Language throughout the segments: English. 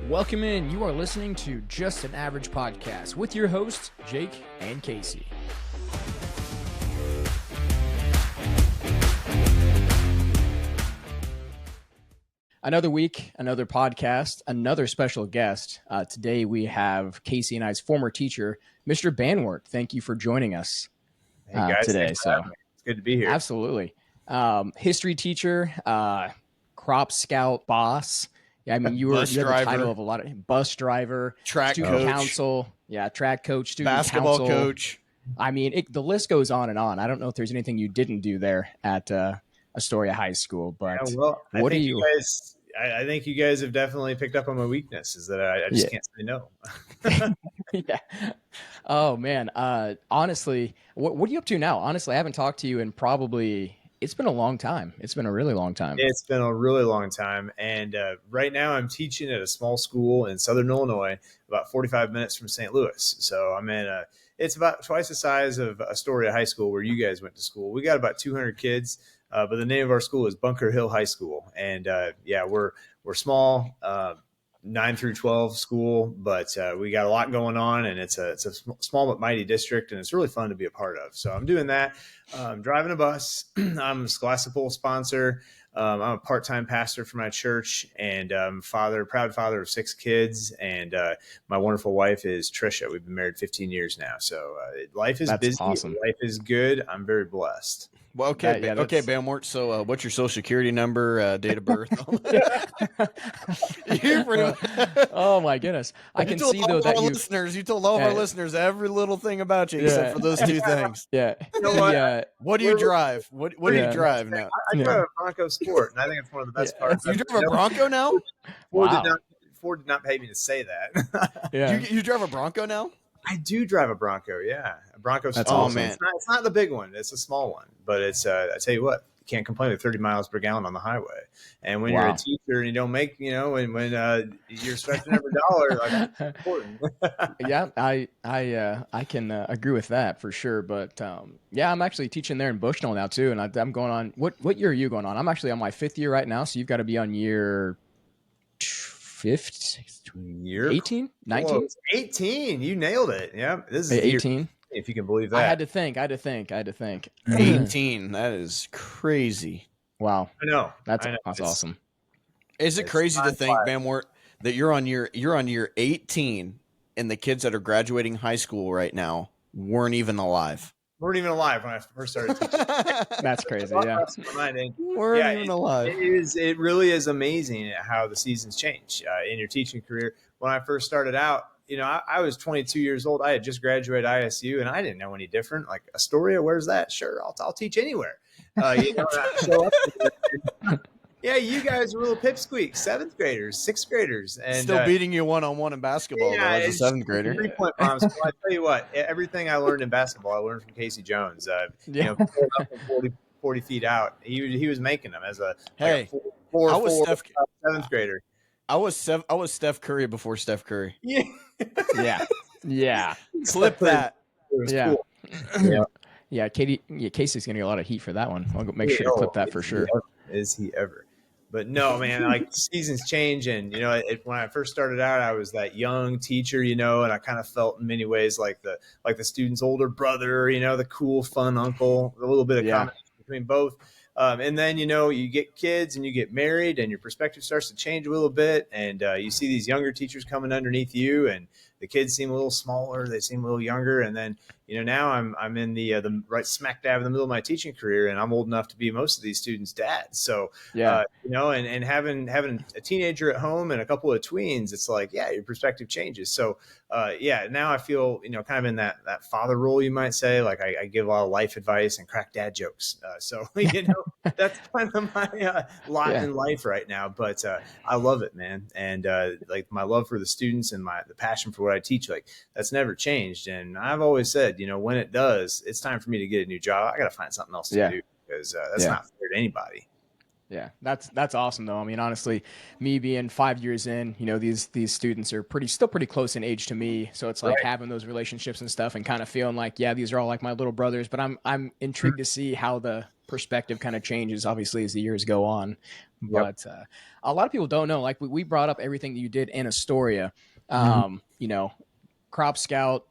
Welcome in. You are listening to Just an Average Podcast with your hosts, Jake and Casey. Another week, another podcast, another special guest. Today we have Casey and I's former teacher, Mr. Banwart. Thank you for joining us today. It's good to be here. Absolutely. History teacher, crop scout boss. Yeah, I mean, you have the title of a lot of bus driver, track student coach, council, track coach, student basketball council. coach. I mean, the list goes on and on. I don't know if there's anything you didn't do there at Astoria High School, but what do you guys? I think you guys have definitely picked up on my weakness is that I just can't say no. Yeah. Oh man. Honestly, what are you up to now? Honestly, I haven't talked to you in probably. It's been a long time. It's been a really long time. It's been a really long time. And right now I'm teaching at a small school in Southern Illinois, about 45 minutes from St. Louis. So I'm in it's about twice the size of Astoria High School where you guys went to school. We got about 200 kids, but the name of our school is Bunker Hill High School. And we're small, 9 through 12 school, but we got a lot going on, and it's a small but mighty district, and it's really fun to be a part of. So I'm doing that. Driving a bus. I'm a Scholastic sponsor. I'm a part-time pastor for my church, and proud father of 6 kids. And my wonderful wife is Trisha. We've been married 15 years now. So life is busy. Awesome. Life is good. I'm very blessed. Well, okay, Banwart. So, what's your social security number, date of birth? Oh my goodness! I can see though that you told all of our listeners every little thing about you except for those 2 things. Yeah. You know what? What do you drive? What do you drive now? I drive a Bronco Sport, and I think it's one of the best parts. You drive a Bronco now? Ford did not pay me to say that. You drive a Bronco now? I do drive a Bronco, yeah. A Bronco. That's awesome. Man. It's not the big one. It's a small one. But it's, I tell you what, you can't complain with 30 miles per gallon on the highway. And when you're a teacher and you don't make, when you're stretching every dollar, like, that's important. Yeah, I can agree with that for sure. But I'm actually teaching there in Bushnell now too. And I'm going on, what year are you going on? I'm actually on my 5th year right now. So you've got to be on year 18, 19, 18. You nailed it. Yeah, this is 18. If you can believe that. I had to think. 18. That is crazy. Wow. I know. That's awesome. Is it crazy to think, Banwart, that you're on year 18 and the kids that are graduating high school right now weren't even alive? Weren't even alive when I first started teaching. That's crazy. Yeah. Weren't even alive. It really is amazing how the seasons change in your teaching career. When I first started out, I was 22 years old. I had just graduated ISU, and I didn't know any different. Like, Astoria, where's that? Sure, I'll teach anywhere. Show up. Yeah, you guys are little pipsqueaks, 7th graders, 6th graders, and still beating you one-on-one in basketball. Though, as a 7th grader. 3-point bombs. Well, I tell you what, everything I learned in basketball, I learned from Casey Jones. Pulling up from 40 feet out, he was making them as a 7th grader. I was Steph Curry before Steph Curry. Yeah. Clip that. Cool. Yeah. Casey's gonna get a lot of heat for that one. I'll make sure to clip that for sure. Is he ever? But no, man, like, seasons change. And, when I first started out, I was that young teacher, and I kind of felt in many ways like the student's older brother, the cool, fun uncle, a little bit of combination between both. And then, you get kids and you get married and your perspective starts to change a little bit. And you see these younger teachers coming underneath you, and the kids seem a little smaller. They seem a little younger. And then, now I'm in the right smack dab in the middle of my teaching career, and I'm old enough to be most of these students' dads. So, and having a teenager at home and a couple of tweens, it's like, your perspective changes. So, now I feel, kind of in that father role, you might say. Like, I give a lot of life advice and crack dad jokes. So, that's kind of my lot in life right now. But I love it, man. And like, my love for the students and the passion for what I teach, like, that's never changed. And I've always said, when it does, it's time for me to get a new job. I got to find something else to do, because that's not fair to anybody. Yeah, that's awesome though. I mean, honestly, me being 5 years in, these students are still pretty close in age to me. So it's like having those relationships and stuff, and kind of feeling like, these are all like my little brothers. But I'm intrigued to see how the perspective kind of changes, obviously, as the years go on. Yep. But a lot of people don't know. Like we brought up everything that you did in Astoria. You know, Crop Scout,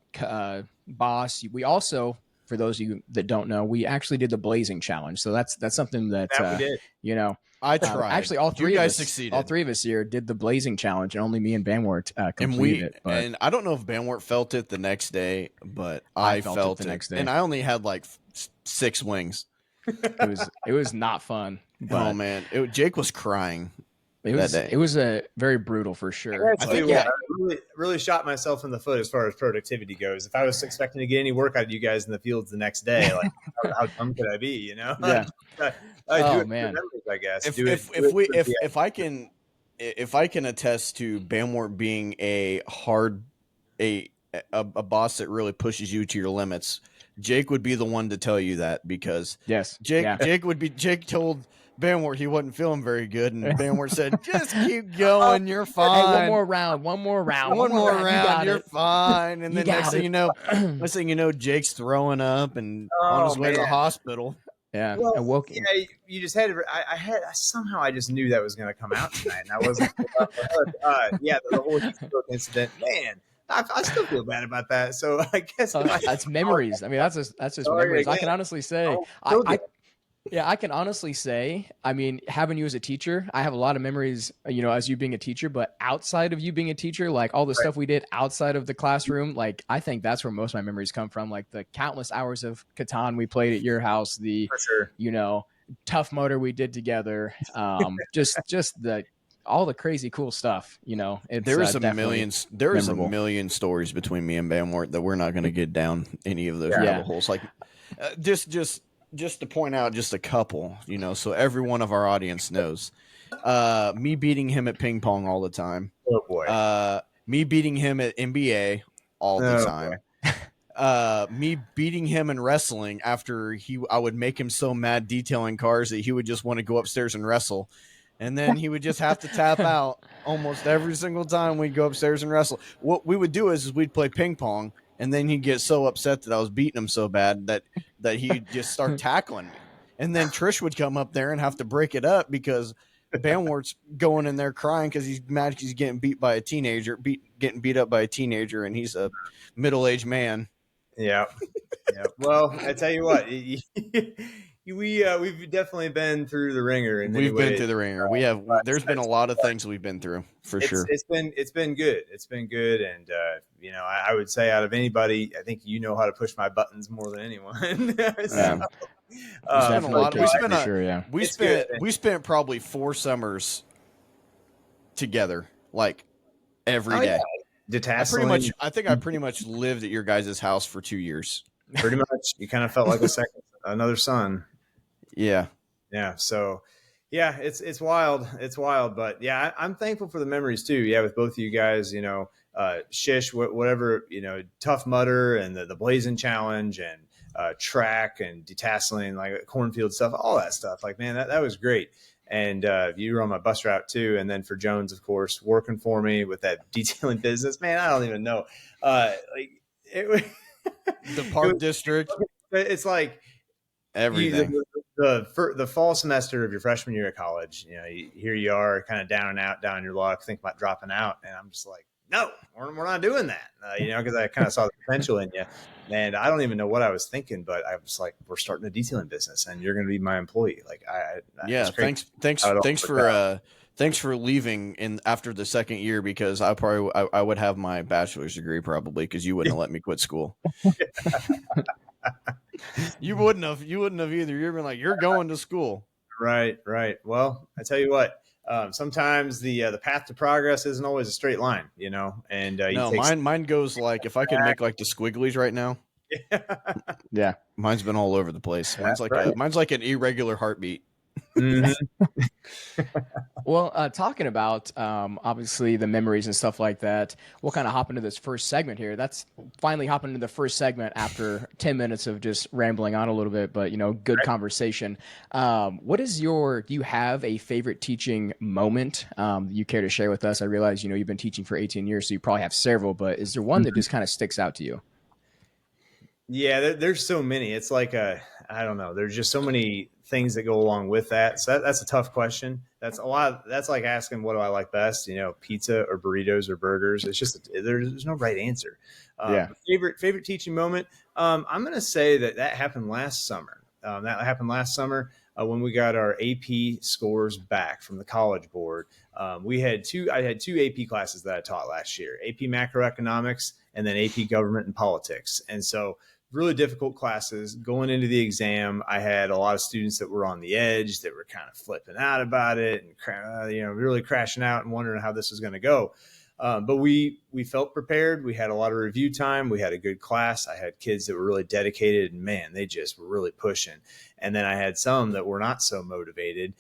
boss. We also, for those of you that don't know, we actually did the Blazing Challenge. So that's something that we did. you know. I tried. Actually, all three you of guys us succeeded. All three of us here did the Blazing Challenge, and only me and Banwart completed it. But And I don't know if Banwart felt it the next day, but I felt it the next day, and I only had like 6 wings. It was not fun. But oh man, Jake was crying. It was a very brutal for sure. I really shot myself in the foot as far as productivity goes. If I was expecting to get any work out of you guys in the fields the next day, like how dumb could I be? You know? Yeah. Man. I guess. If I can attest to Banwart being a boss that really pushes you to your limits, Jake would be the one to tell you that, because Jake told Banwart he wasn't feeling very good, and Banwart said, "Just keep going, you're fine. Hey, one more round, you're fine." And then next thing you know, Jake's throwing up and on his way to the hospital. Yeah, well, I woke. Yeah, you just had. Somehow I just knew that was going to come out tonight, and I wasn't. The whole heat stroke incident, man. I still feel bad about that. So I guess that's memories. I mean, that's just memories. I can honestly say, I can honestly say, I mean, having you as a teacher, I have a lot of memories, you know, as you being a teacher, but outside of you being a teacher, like all the stuff we did outside of the classroom, like I think that's where most of my memories come from. Like the countless hours of Catan we played at your house, you know, Tough Mudder we did together. Just all the crazy cool stuff, you know. There is a million stories between me and Banwart that we're not going to get down any of those rabbit holes. Like just to point out just a couple, you know, so every one of our audience knows. Me beating him at ping pong all the time. Oh boy. Me beating him at NBA all the time. Me beating him in wrestling after I would make him so mad detailing cars that he would just want to go upstairs and wrestle. And then he would just have to tap out almost every single time we'd go upstairs and wrestle. What we would do is we'd play ping pong, and then he'd get so upset that I was beating him so bad that he'd just start tackling me. And then Trish would come up there and have to break it up because Banwart's going in there crying because he's mad he's getting beat by a teenager, getting beat up by a teenager, and he's a middle-aged man. Yeah. Yeah. Well, I tell you what, we've definitely been through the ringer. We've been through the ringer. We have. There's been a lot of things we've been through for sure. It's been good. It's been good, and you know, I would say out of anybody, I think you know how to push my buttons more than anyone. We spent probably 4 summers together, like every day. Detasseling. I think I pretty much lived at your guys' house for 2 years. Pretty much, you kind of felt like another son. Yeah. Yeah. So, yeah, it's wild. It's wild, but yeah, I'm thankful for the memories too. Yeah, with both of you guys, you know, Shish, whatever, you know, Tough Mudder and the Blazing Challenge and track and detasseling, like cornfield stuff, all that stuff. Like, man, that was great. And you were on my bus route too. And then for Jones, of course, working for me with that detailing business, man, I don't even know. The park district. It's like everything. The fall semester of your freshman year at college, you know, here you are kind of down and out, down your luck, think about dropping out. And I'm just like, no, we're not doing that, you know, because I kind of saw the potential in you. And I don't even know what I was thinking, but I was like, we're starting a detailing business and you're going to be my employee. Like, thanks for leaving in after the second year, because I would have my bachelor's degree probably, because you wouldn't have let me quit school. You wouldn't have either. You've been like, you're going to school. Right. Well, I tell you what, sometimes the path to progress isn't always a straight line, you know, and mine goes like, if I could make like the squigglies right now. Yeah. Mine's been all over the place. Mine's like an irregular heartbeat. Mm-hmm. Well, talking about obviously the memories and stuff like that, we'll kind of hop into this first segment here. That's finally hopping into the first segment after 10 minutes of just rambling on a little bit, but, you know, good conversation. Do you have a favorite teaching moment you care to share with us? I realize, you know, you've been teaching for 18 years, so you probably have several, but is there one that just kind of sticks out to you? Yeah, there's so many. It's like I don't know. There's just so many things that go along with that. So that's a tough question. That's a lot. That's like asking, what do I like best? Pizza or burritos or burgers. It's just, there's no right answer. Yeah. Favorite teaching moment. I'm going to say that happened last summer. When we got our AP scores back from the College Board. I had two AP classes that I taught last year: AP Macroeconomics and then AP Government and Politics. And so, really difficult classes. Going into the exam, I had a lot of students that were on the edge, that were kind of flipping out about it, and really crashing out and wondering how this was going to go. But we felt prepared. We had a lot of review time. We had a good class. I had kids that were really dedicated, and man, they just were really pushing. And then I had some that were not so motivated,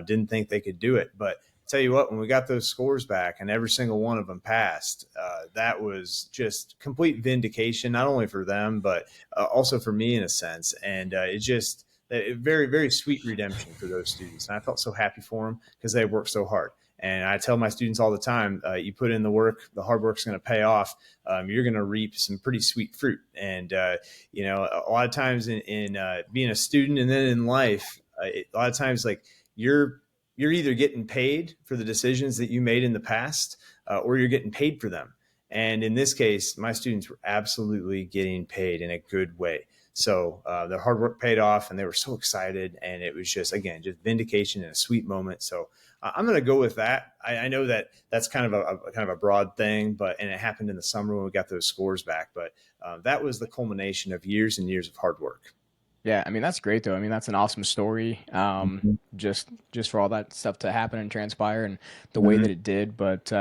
didn't think they could do it. But tell you what, when we got those scores back and every single one of them passed, that was just complete vindication, not only for them, but also for me in a sense. And it's just a very, very sweet redemption for those students. And I felt so happy for them because they worked so hard. And I tell my students all the time, you put in the work, the hard work's going to pay off. You're going to reap some pretty sweet fruit. And, a lot of times in being a student and then in life, a lot of times like you're either getting paid for the decisions that you made in the past, or you're getting paid for them. And in this case, my students were absolutely getting paid in a good way. So their hard work paid off, and they were so excited. And it was just, again, just vindication and a sweet moment. So I'm going to go with that. I know that that's kind of a broad thing, and it happened in the summer when we got those scores back. But that was the culmination of years and years of hard work. Yeah, I mean, that's great though. I mean, that's an awesome story. Mm-hmm. Just for all that stuff to happen and transpire and the way Mm-hmm. that it did. But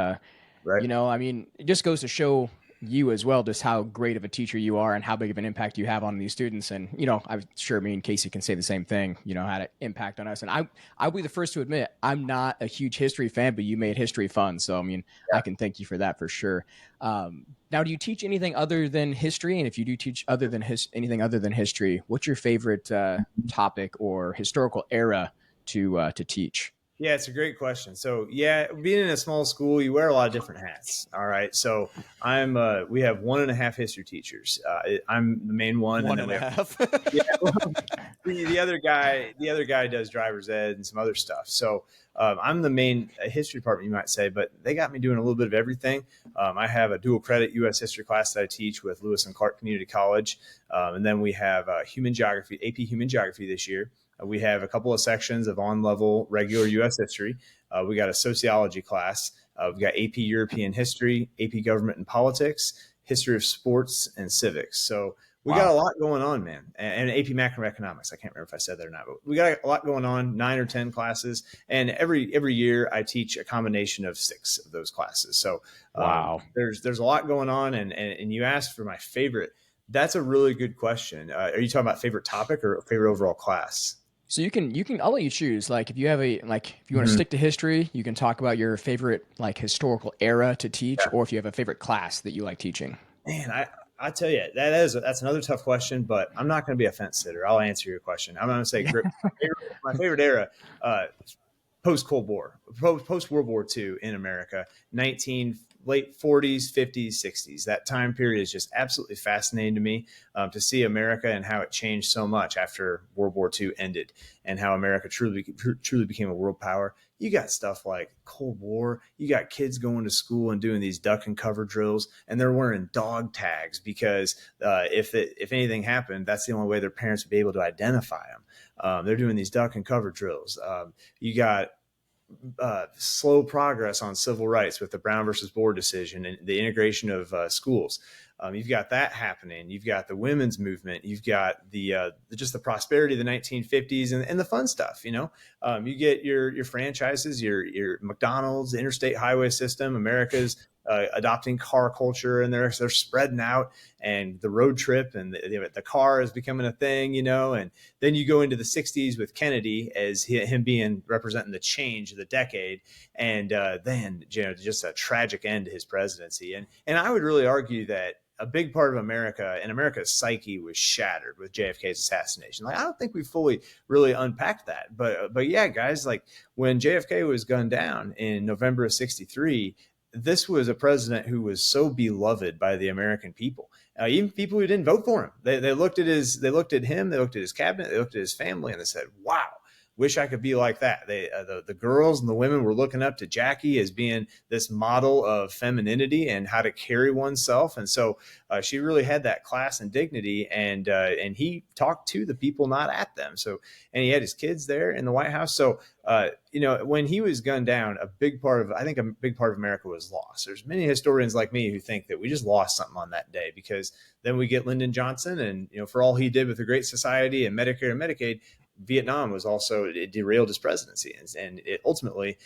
Right. I mean, it just goes to show you as well just how great of a teacher you are and how big of an impact you have on these students. And I'm sure me and Casey can say the same thing. Had an impact on us. And I'll be the first to admit I'm not a huge history fan, but you made history fun. So I mean, Yeah. I can thank you for that for sure. Now, do you teach anything other than history? And if you do teach anything other than history, what's your favorite topic or historical era to teach? Yeah, it's a great question. So, yeah, being in a small school, you wear a lot of different hats. All right. So, we have 1.5 history teachers. I'm the main one. One and and then a half. yeah, the other guy does driver's ed and some other stuff. So, I'm the main history department, you might say, but they got me doing a little bit of everything. I have a dual credit U.S. history class that I teach with Lewis and Clark Community College. And then we have human geography, AP human geography this year. We have a couple of sections of on-level regular U.S. history. We got a sociology class. We've got AP European history, AP government and politics, history of sports, and civics. So we got a lot going on, man. And AP macroeconomics. I can't remember if I said that or not, but we got a lot going on, 9 or 10 classes. And every year I teach a combination of 6 of those classes. So there's a lot going on. And you asked for my favorite. That's a really good question. Are you talking about favorite topic or favorite overall class? So you can I'll let you choose. Like if you have if you want to stick to history, you can talk about your favorite historical era to teach, or if you have a favorite class that you like teaching. Man, I tell you, that's another tough question, but I'm not going to be a fence sitter. I'll answer your question. I'm going to say my favorite era, post Cold War, post World War II in America, late 40s, 50s, 60s. That time period is just absolutely fascinating to me, to see America and how it changed so much after World War II ended, and how America truly became a world power. You got stuff like Cold War. You got kids going to school and doing these duck and cover drills, and they're wearing dog tags because if anything happened, that's the only way their parents would be able to identify them. They're doing these duck and cover drills. You got slow progress on civil rights with the Brown versus Board decision and the integration of schools. You've got that happening. You've got the women's movement. You've got just the prosperity of the 1950s and the fun stuff. You get your franchises, your McDonald's, the interstate highway system, America's adopting car culture, and they're spreading out, and the road trip and the car is becoming a thing, and then you go into the 60s with Kennedy as him representing the change of the decade, and then just a tragic end to his presidency, and I would really argue that a big part of America and America's psyche was shattered with JFK's assassination. I don't think we fully really unpacked that, but yeah, guys, when JFK was gunned down in November of '63, this was a president who was so beloved by the American people, even people who didn't vote for him. They looked at him, they looked at his cabinet, they looked at his family, and they said, "Wow, wish I could be like that." The girls and the women were looking up to Jackie as being this model of femininity and how to carry oneself. And so she really had that class and dignity. And he talked to the people, not at them. So, and he had his kids there in the White House. So, when he was gunned down, a big part of America was lost. There's many historians like me who think that we just lost something on that day, because then we get Lyndon Johnson, and, for all he did with the Great Society and Medicare and Medicaid, Vietnam was also, it derailed his presidency, and it ultimately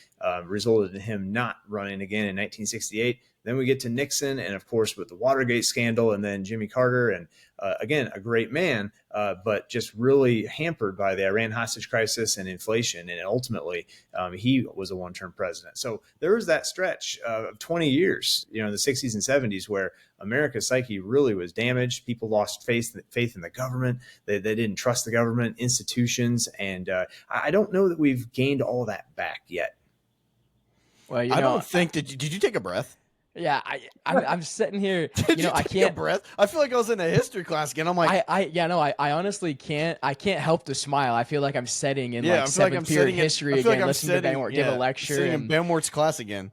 resulted in him not running again in 1968. Then we get to Nixon, and of course with the Watergate scandal, and then Jimmy Carter, and again, a great man, but just really hampered by the Iran hostage crisis and inflation. And ultimately, he was a one-term president. So there was that stretch of 20 years, in the 60s and 70s, where America's psyche really was damaged. People lost faith in the government. They didn't trust the government, institutions. And I don't know that we've gained all that back yet. Well, I don't think, did you take a breath? Yeah, I'm sitting here. Did you I take can't a breath. I feel like I was in a history class again. I'm like, I honestly can't. I can't help to smile. I feel like I'm sitting in I feel like I'm seventh period sitting history again, listening to Banwart give a lecture. Sitting in Banwart's class again.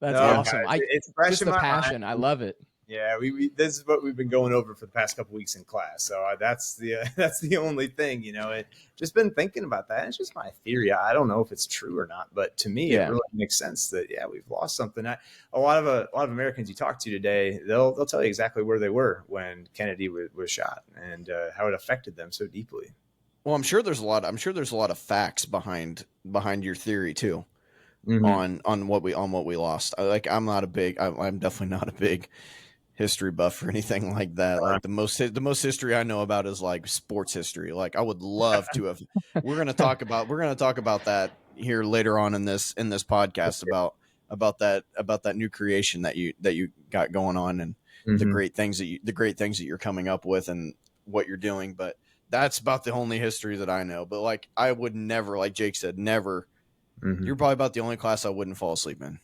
That's awesome. It's fresh just in the my passion. mind. I love it. Yeah, this is what we've been going over for the past couple weeks in class. So that's the only thing, It just been thinking about that. It's just my theory. I don't know if it's true or not, but to me, it really makes sense that we've lost something. A lot of Americans you talk to today, they'll tell you exactly where they were when Kennedy was shot, and how it affected them so deeply. Well, I'm sure there's a lot of facts behind your theory too. Mm-hmm. on what we lost. I'm definitely not a big history buff or anything like that. Like the most history I know about is like sports history. Like I would love to have. We're gonna talk about that here later on in this podcast about that new creation that you got going on, and the great things that you're coming up with and what you're doing. But that's about the only history that I know. But like I would never, like Jake said, never. Mm-hmm. You're probably about the only class I wouldn't fall asleep in.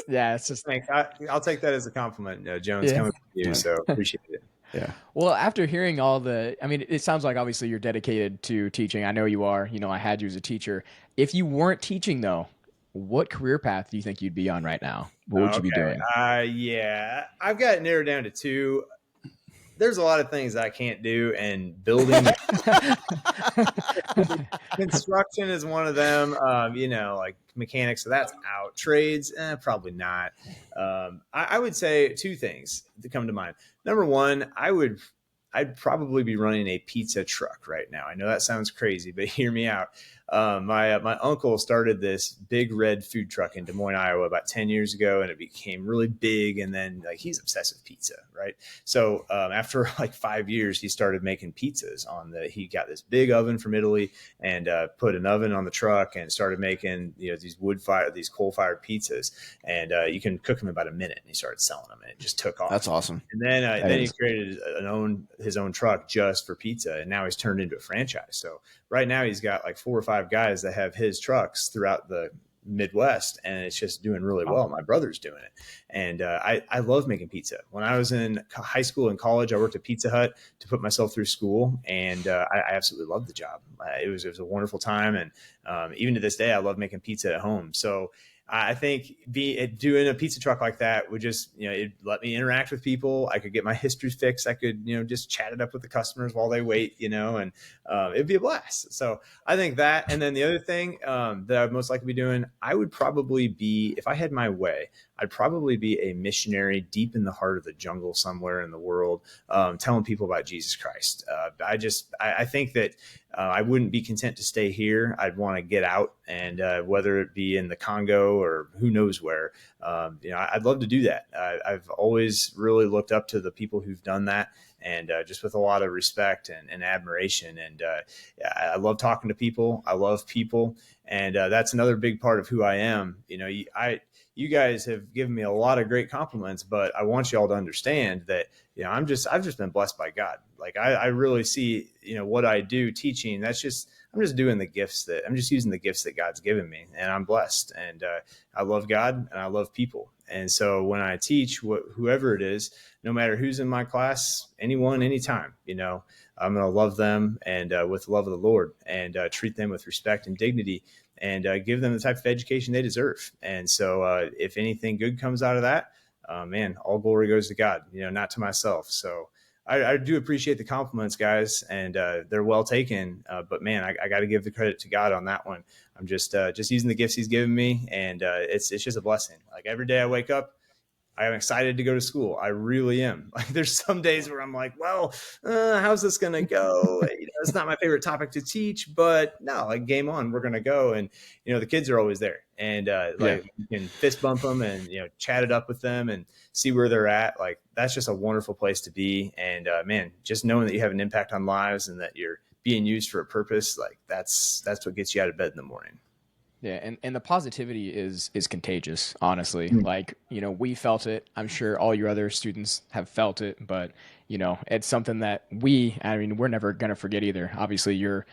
Yeah, it's just. Thanks. I'll take that as a compliment, Jones, coming from you. So appreciate it. Yeah. Well, after hearing it sounds like obviously you're dedicated to teaching. I know you are. I had you as a teacher. If you weren't teaching, though, what career path do you think you'd be on right now? What would you be doing? I've got it narrowed down to two. There's a lot of things I can't do, and building construction is one of them. Like mechanics, so that's out. Trades, probably not. I would say two things that come to mind. Number one, I'd probably be running a pizza truck right now. I know that sounds crazy, but hear me out. My uncle started this big red food truck in Des Moines, Iowa about 10 years ago, and it became really big. And then he's obsessed with pizza, right? So after like 5 years, he started making pizzas he got this big oven from Italy, and put an oven on the truck and started making these coal-fired pizzas, and you can cook them in about a minute. And he started selling them, and it just took off. That's awesome. And then he created his own truck just for pizza, and now he's turned into a franchise. So right now he's got like 4 or 5 guys that have his trucks throughout the Midwest, and it's just doing really well. My brother's doing it, and I love making pizza. When I was in high school and college, I worked at Pizza Hut to put myself through school, and I absolutely loved the job. It was a wonderful time, and even to this day, I love making pizza at home. So I think doing a pizza truck like that would just, it'd let me interact with people. I could get my history fixed. I could, just chat it up with the customers while they wait, and it'd be a blast. So I think that. And then the other thing that I'd most likely be doing, I would probably be, if I had my way, I'd probably be a missionary deep in the heart of the jungle somewhere in the world, telling people about Jesus Christ. I think that I wouldn't be content to stay here. I'd want to get out, and whether it be in the Congo or who knows where, I'd love to do that. I've always really looked up to the people who've done that, and just with a lot of respect and admiration. And I love talking to people. I love people. And that's another big part of who I am. You guys have given me a lot of great compliments, but I want you all to understand that, I've just been blessed by God. Like I really see, what I do teaching, I'm just using the gifts that God's given me, and I'm blessed, and I love God and I love people. And so when I teach whoever it is, no matter who's in my class, anyone, anytime, I'm going to love them and with the love of the Lord, and treat them with respect and dignity, and give them the type of education they deserve. And so if anything good comes out of that, man, all glory goes to God, not to myself. So I do appreciate the compliments, guys, and they're well taken. But man, I got to give the credit to God on that one. I'm just using the gifts He's given me, and it's just a blessing. Like every day I wake up, I am excited to go to school. I really am. Like there's some days where I'm like, well, how's this going to go? It's not my favorite topic to teach, but no, like game on, we're going to go. And, the kids are always there, and you can fist bump them and, chat it up with them and see where they're at. Like that's just a wonderful place to be. And man, just knowing that you have an impact on lives and that you're being used for a purpose, like that's what gets you out of bed in the morning. Yeah, and the positivity is contagious, honestly. Like, we felt it. I'm sure all your other students have felt it, but, it's something that we're never going to forget either. Obviously, you're,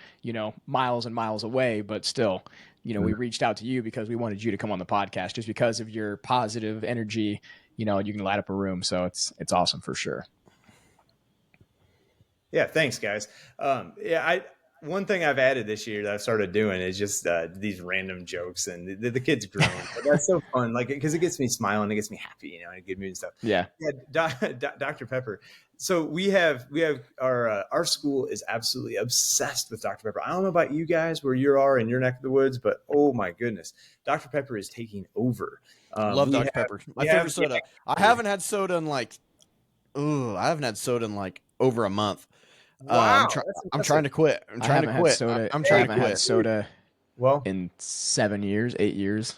miles and miles away, but still, we reached out to you because we wanted you to come on the podcast just because of your positive energy. You can light up a room. So it's awesome for sure. Yeah, thanks, guys. One thing I've added this year that I've started doing is just these random jokes, and the kids grown. But that's so fun, like because it gets me smiling, it gets me happy, in a good mood and stuff. Yeah. Dr. Pepper. So we have our school is absolutely obsessed with Dr. Pepper. I don't know about you guys where you are in your neck of the woods, but oh my goodness, Dr. Pepper is taking over. Love Dr. Pepper. My favorite soda. I haven't had soda in over a month. Wow, I'm trying to quit. I'm trying to quit. I'm trying to quit. Soda in 7 years, 8 years.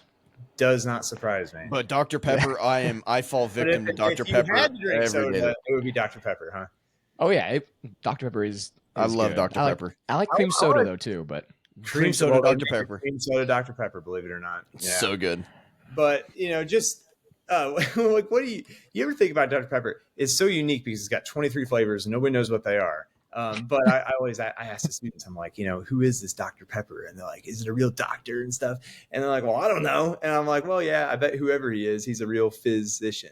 Does not surprise me. But Dr. Pepper, I fall victim to Dr. Pepper every soda, day. It would be Dr. Pepper, huh? Oh yeah, Dr. Pepper is I love good. Dr. Pepper. I like cream soda though too, but cream soda Dr. Pepper. Cream soda Dr. Pepper, believe it or not. Yeah. So good. But just like what do you ever think about Dr. Pepper? It's so unique because it's got 23 flavors and nobody knows what they are. But I always ask the students, I'm like, who is this Dr. Pepper? And they're like, is it a real doctor and stuff? And they're like, well, I don't know. And I'm like, well, yeah, I bet whoever he is, he's a real physician.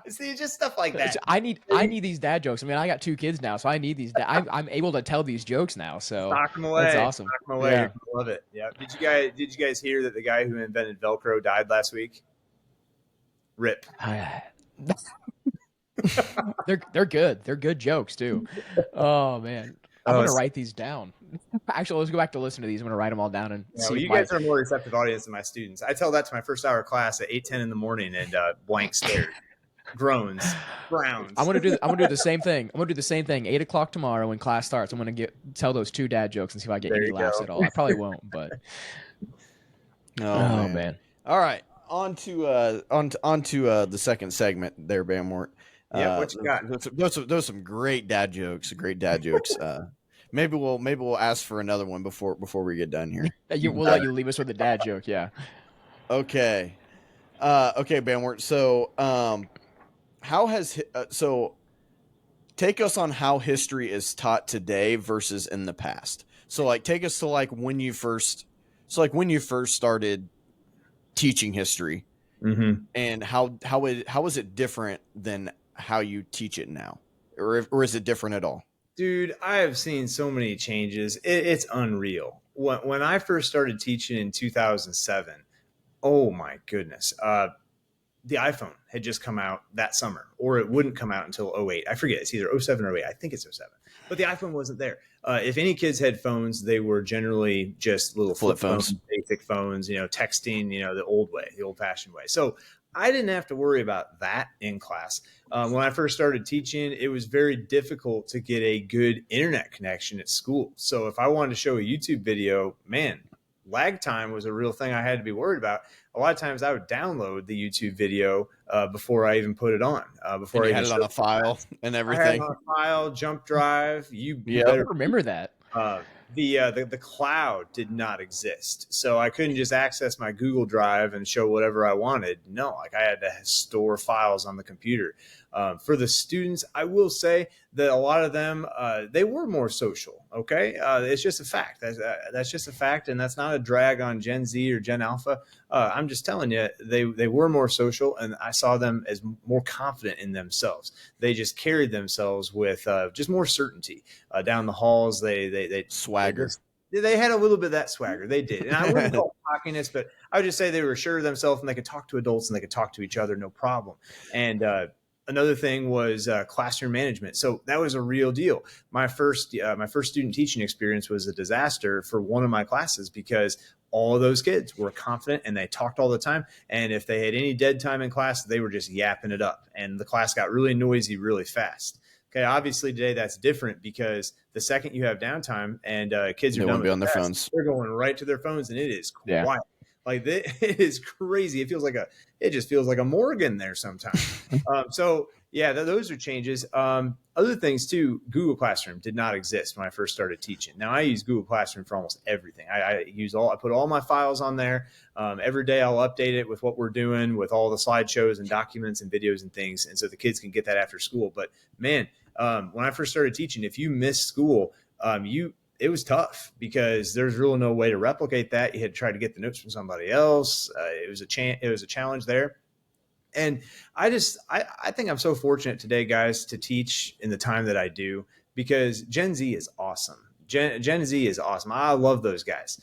See, just stuff like that. I need these dad jokes. I mean, I got 2 kids now, so I need these. I'm able to tell these jokes now. So knock them away. That's awesome. Knock them away. Yeah. I love it. Yeah. Did you guys hear that the guy who invented Velcro died last week? Rip. They're good. They're good jokes too. Oh man, I'm gonna write these down. Actually, let's go back to listen to these. I'm gonna write them all down and see. Well, you guys are a more receptive audience than my students. I tell that to my first hour class at 8:10 in the morning, and blank stare, groans, frowns. I'm gonna do the same thing. I'm gonna do the same thing. 8 o'clock tomorrow when class starts. I'm gonna tell those 2 dad jokes and see if I get any laughs at all. I probably won't, but oh man. All right, on to the second segment there, Banwart. Yeah, what you got? Those some great dad jokes. Great dad jokes. Maybe we'll ask for another one before we get done here. We'll let you leave us with a dad joke. Yeah. Okay. Okay, Banwart. So, take us on how history is taught today versus in the past. So, like, take us to when you first started teaching history, and how is it different than how you teach it now, or is it different at all? Dude, I have seen so many changes. It's unreal. When I first started teaching in 2007, oh my goodness, the iPhone had just come out that summer, or it wouldn't come out until 2008. I forget. It's either 2007 or 2008. I think it's 2007. But the iPhone wasn't there. If any kids had phones, they were generally just little flip phones, basic phones, texting, the old way, the old fashioned way. So I didn't have to worry about that in class. When I first started teaching, it was very difficult to get a good internet connection at school. So if I wanted to show a YouTube video, man, lag time was a real thing I had to be worried about. A lot of times I would download the YouTube video before I even put it on. Before I had it on a file and everything. I had it on a file, jump drive. I remember that. The cloud did not exist. So I couldn't just access my Google Drive and show whatever I wanted. No, I had to store files on the computer. For the students, I will say that a lot of them, they were more social. Okay. It's just a fact. That's just a fact. And that's not a drag on Gen Z or Gen Alpha. I'm just telling you, they were more social, and I saw them as more confident in themselves. They just carried themselves with just more certainty down the halls. They swagger. They had a little bit of that swagger. They did. And I wouldn't call it cockiness, but I would just say they were sure of themselves, and they could talk to adults and they could talk to each other, no problem. And another thing was classroom management. So that was a real deal. My first student teaching experience was a disaster for one of my classes because all of those kids were confident and they talked all the time. And if they had any dead time in class, they were just yapping it up. And the class got really noisy really fast. Okay, obviously today that's different because the second you have downtime and kids are done with on their phones, they're going right to their phones, and it is quiet. Yeah. Like it is crazy. It just feels like a morgue in there sometimes. So yeah, those are changes. Other things too. Google Classroom did not exist when I first started teaching. Now I use Google Classroom for almost everything. I put all my files on there. Every day I'll update it with what we're doing with all the slideshows and documents and videos and things. And so the kids can get that after school. But man, when I first started teaching, if you missed school, it was tough because there's really no way to replicate that. You had to try to get the notes from somebody else. It was a challenge there. And I think I'm so fortunate today, guys, to teach in the time that I do, because Gen Z is awesome. Gen Z is awesome. I love those guys.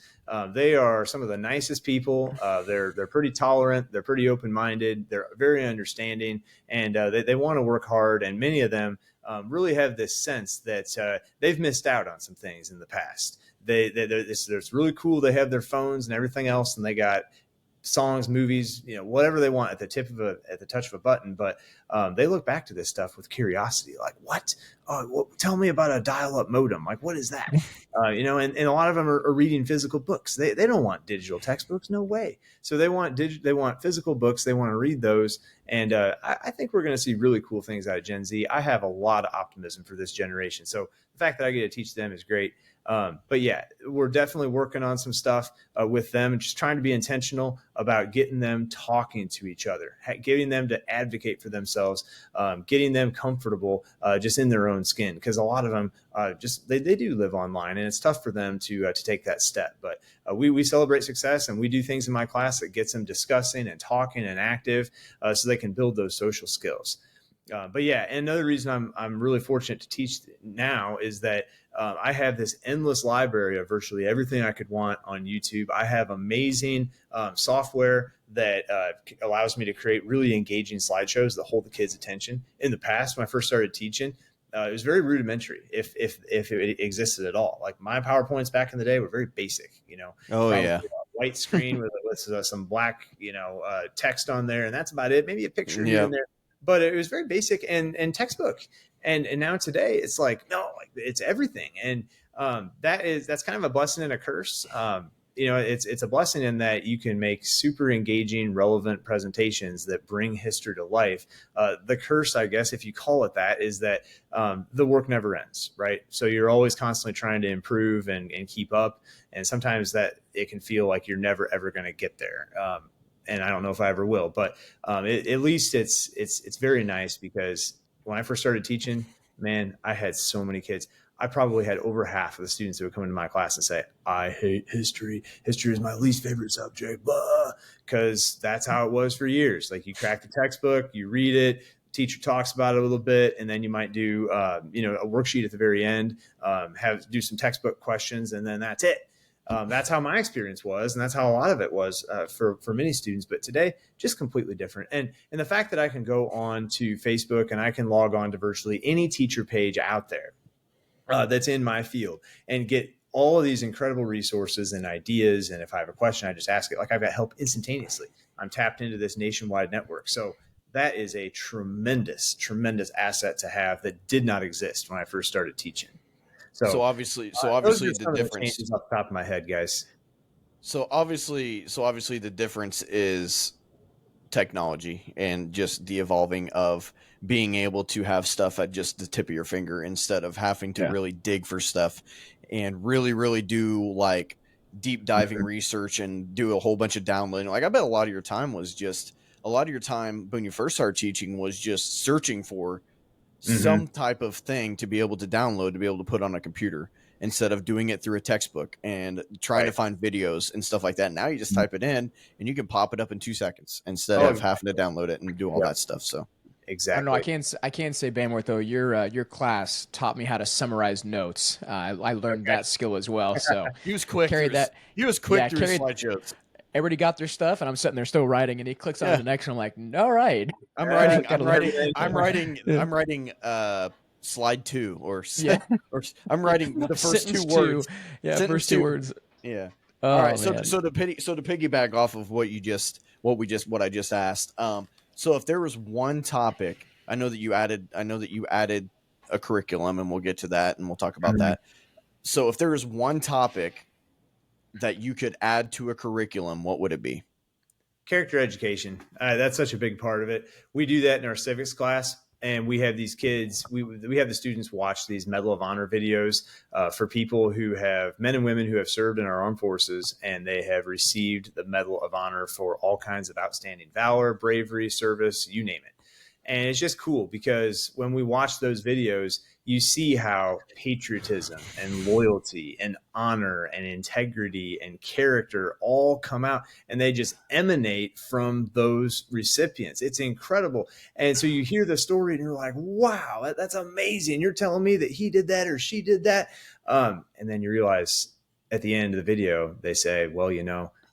They are some of the nicest people. They're pretty tolerant. They're pretty open-minded. They're very understanding, and they want to work hard. And many of them really have this sense that they've missed out on some things in the past. It's really cool. They have their phones and everything else, and they got songs, movies, whatever they want at the touch of a button. But they look back to this stuff with curiosity, like, what? Well, tell me about a dial-up modem. Like, what is that? And a lot of them are reading physical books. They don't want digital textbooks. No way. So they want physical books. They want to read those. And I think we're going to see really cool things out of Gen Z. I have a lot of optimism for this generation. So the fact that I get to teach them is great. But yeah, we're definitely working on some stuff with them and just trying to be intentional about getting them talking to each other, getting them to advocate for themselves, getting them comfortable just in their own skin. Because a lot of them they do live online, and it's tough for them to take that step. But we celebrate success, and we do things in my class that gets them discussing and talking and active so they can build those social skills. But yeah, and another reason I'm really fortunate to teach now is that I have this endless library of virtually everything I could want on YouTube. I have amazing software that allows me to create really engaging slideshows that hold the kids' attention. In the past, when I first started teaching, it was very rudimentary, if it existed at all. Like my PowerPoints back in the day were very basic, white screen with some black, text on there, and that's about it. Maybe a picture here and there. But it was very basic and textbook. And now today it's like, no, like it's everything. And that's kind of a blessing and a curse. It's a blessing in that you can make super engaging, relevant presentations that bring history to life. The curse, I guess, if you call it that, is that the work never ends, right? So you're always constantly trying to improve and keep up. And sometimes that it can feel like you're never, ever going to get there. And I don't know if I ever will, but at least it's very nice, because when I first started teaching, man, I had so many kids. I probably had over half of the students that would come into my class and say, I hate history. History is my least favorite subject, because that's how it was for years. Like you crack the textbook, you read it, teacher talks about it a little bit, and then you might do a worksheet at the very end, do some textbook questions, and then that's it. That's how my experience was, and that's how a lot of it was for many students. But today, just completely different. And the fact that I can go on to Facebook and I can log on to virtually any teacher page out there that's in my field and get all of these incredible resources and ideas. And if I have a question, I just ask it. Like I've got help instantaneously. I'm tapped into this nationwide network. So that is a tremendous, tremendous asset to have that did not exist when I first started teaching. So obviously the difference is off the top of my head, guys. So obviously the difference is technology and just the evolving of being able to have stuff at just the tip of your finger instead of having to really dig for stuff and really, really do like deep diving research and do a whole bunch of downloading. Like I bet a lot of your time was just a lot of your time when you first started teaching was just searching for some type of thing to be able to download, to be able to put on a computer, instead of doing it through a textbook and trying to find videos and stuff like that. Now you just type it in and you can pop it up in 2 seconds instead of having to download it and do all that stuff. So I don't know. Exactly. I can't say Banwart though. Your class taught me how to summarize notes. I learned that skill as well. So he was quick. carried that. He was quick through Carried. slideshows. Everybody got their stuff, and I'm sitting there still writing, and he clicks on to the next one. I'm like, all right. I'm writing slide 2 or I'm writing the first 2 words. Yeah, first 2 words. Yeah. Oh, all right. man. So to piggyback off of what I just asked. So if there was one topic, I know that you added a curriculum, and we'll get to that and we'll talk about that. So if there was one topic that you could add to a curriculum, what would it be? Character education. That's such a big part of it. We do that in our civics class, and we have these kids. We have the students watch these Medal of Honor videos for people who have men and women who have served in our armed forces, and they have received the Medal of Honor for all kinds of outstanding valor, bravery, service, you name it. And it's just cool because when we watch those videos, you see how patriotism and loyalty and honor and integrity and character all come out, and they just emanate from those recipients. It's incredible. And so you hear the story and you're like, wow, that's amazing. You're telling me that he did that or she did that. And then you realize at the end of the video, they say, well,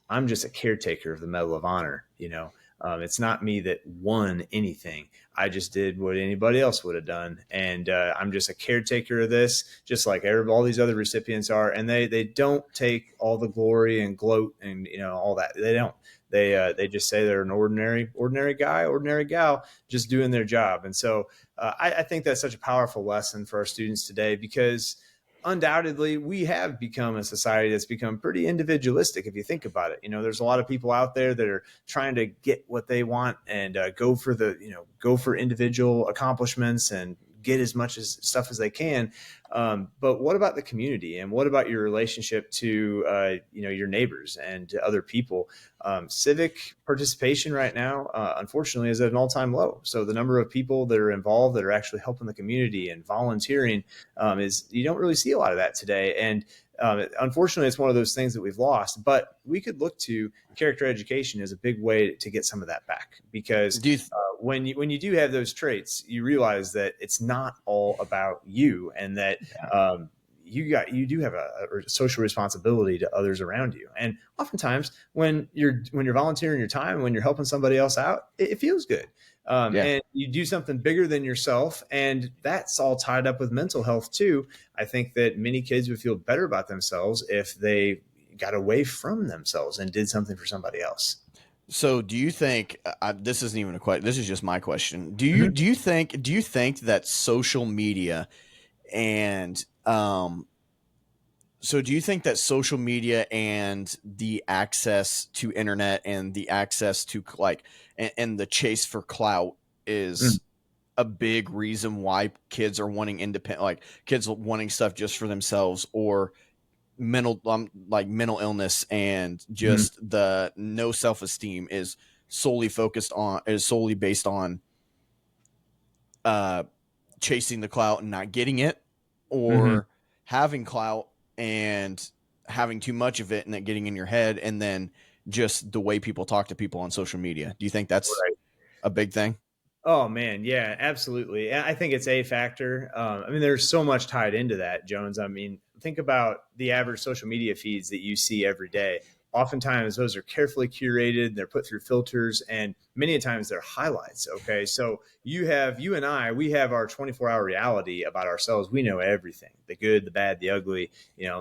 I'm just a caretaker of the Medal of Honor. It's not me that won anything. I just did what anybody else would have done. And I'm just a caretaker of this, just like all these other recipients are. And they don't take all the glory and gloat and, all that. They don't. They just say they're an ordinary guy, ordinary gal, just doing their job. And so I think that's such a powerful lesson for our students today, because undoubtedly we have become a society that's become pretty individualistic. If you think about it, there's a lot of people out there that are trying to get what they want and go for individual accomplishments and get as much stuff as they can. But what about the community, and what about your relationship to your neighbors and to other people? Civic participation right now, unfortunately, is at an all-time low. So the number of people that are involved that are actually helping the community and volunteering is, you don't really see a lot of that today. And unfortunately, it's one of those things that we've lost. But we could look to character education as a big way to get some of that back, because when you do have those traits, you realize that it's not all about you, and that you do have a social responsibility to others around you. And oftentimes when you're volunteering your time, when you're helping somebody else out, it feels good. And you do something bigger than yourself. And that's all tied up with mental health too. I think that many kids would feel better about themselves if they got away from themselves and did something for somebody else. So do you think this isn't even a question, this is just my question. Do you think that social media and so do you think that social media and the access to internet and the access to and the chase for clout is a big reason why kids are wanting kids wanting stuff just for themselves, or mental illness and just the no self-esteem is solely based on chasing the clout and not getting it, or having clout and having too much of it and it getting in your head, and then just the way people talk to people on social media? Do you think that's a big thing? Oh man, yeah, absolutely. I think it's a factor. There's so much tied into that, Jones. Think about the average social media feeds that you see every day. Oftentimes those are carefully curated, they're put through filters, and many times they're highlights. Okay. So you and I, we have our 24-hour reality about ourselves. We know everything, the good, the bad, the ugly,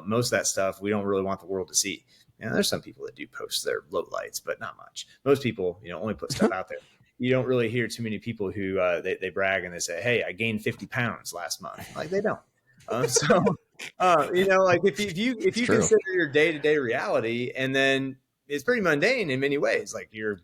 most of that stuff we don't really want the world to see. There's some people that do post their lowlights, but not much. Most people, only put stuff out there. You don't really hear too many people who they brag and they say, hey, I gained 50 pounds last month. Like, they don't. If you consider your day-to-day reality, and then it's pretty mundane in many ways, like you're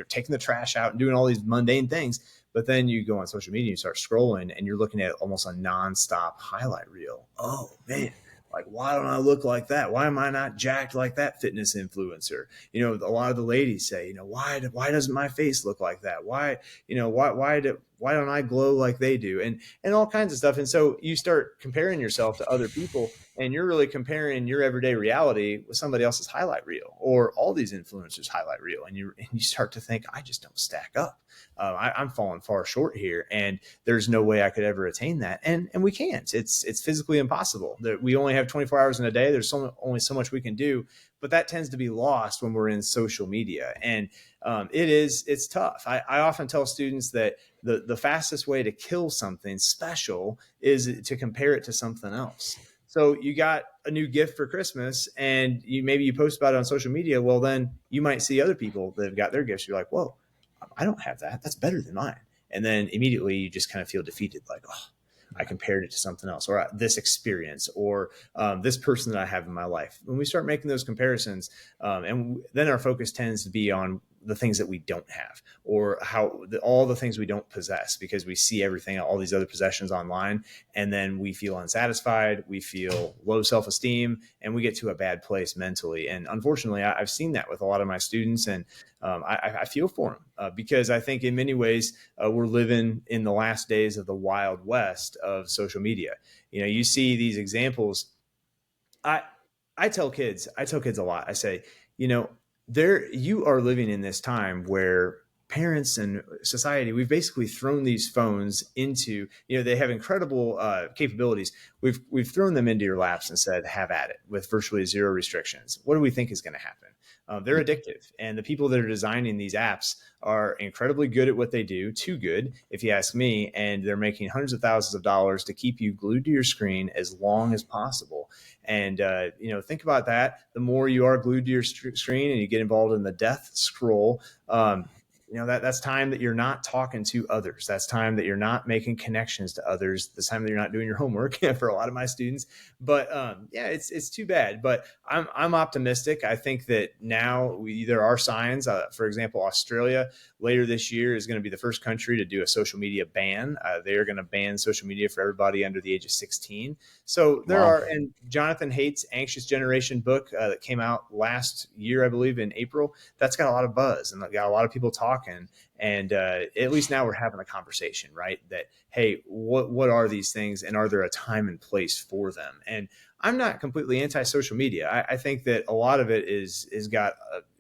taking the trash out and doing all these mundane things, but then you go on social media and you start scrolling and you're looking at almost a nonstop highlight reel. Oh man, Like, why don't I look like that? Why am I not jacked like that fitness influencer? You know, a lot of the ladies say, you know, why doesn't my face look like that? Why, you know, why don't I glow like they do? And all kinds of stuff. And so you start comparing yourself to other people, and you're really comparing your everyday reality with somebody else's highlight reel, or all these influencers highlight reel. And you start to think, I just don't stack up. I'm falling far short here, and there's no way I could ever attain that. And we can't. It's physically impossible. That we only have 24 hours in a day. There's only so much we can do, but that tends to be lost when we're in social media. And it's tough. I often tell students that the fastest way to kill something special is to compare it to something else. So you got a new gift for Christmas, and maybe you post about it on social media. Well, then you might see other people that have got their gifts. You're like, whoa, I don't have that. That's better than mine. And then immediately you just kind of feel defeated, like, oh, I compared it to something else, or this experience, or this person that I have in my life. When we start making those comparisons, then our focus tends to be on the things that we don't have, or all the things we don't possess, because we see everything, all these other possessions online, and then we feel unsatisfied, we feel low self-esteem, and we get to a bad place mentally. And unfortunately, I've seen that with a lot of my students, and I feel for them because I think in many ways we're living in the last days of the Wild West of social media. You know, you see these examples. I tell kids a lot. I say, you know, you are living in this time where parents and society, we've basically thrown these phones into, you know, they have incredible capabilities. We've thrown them into your laps and said, have at it with virtually zero restrictions. What do we think is going to happen? They're addictive. And the people that are designing these apps are incredibly good at what they do, too good, if you ask me. And they're making hundreds of thousands of dollars to keep you glued to your screen as long as possible. And, you know, think about that. The more you are glued to your screen and you get involved in the death scroll, you know, that's time that you're not talking to others. That's time that you're not making connections to others. The time that you're not doing your homework for a lot of my students. But yeah, it's too bad. But I'm optimistic. I think that now there are signs. For example, Australia later this year is going to be the first country to do a social media ban. They are going to ban social media for everybody under the age of 16. So there are, and Jonathan Haidt's Anxious Generation book that came out last year, I believe in April, that's got a lot of buzz and got a lot of people talking. And at least now we're having a conversation, right? That, hey, what are these things, and are there a time and place for them? And I'm not completely anti-social media. I think that a lot of it is got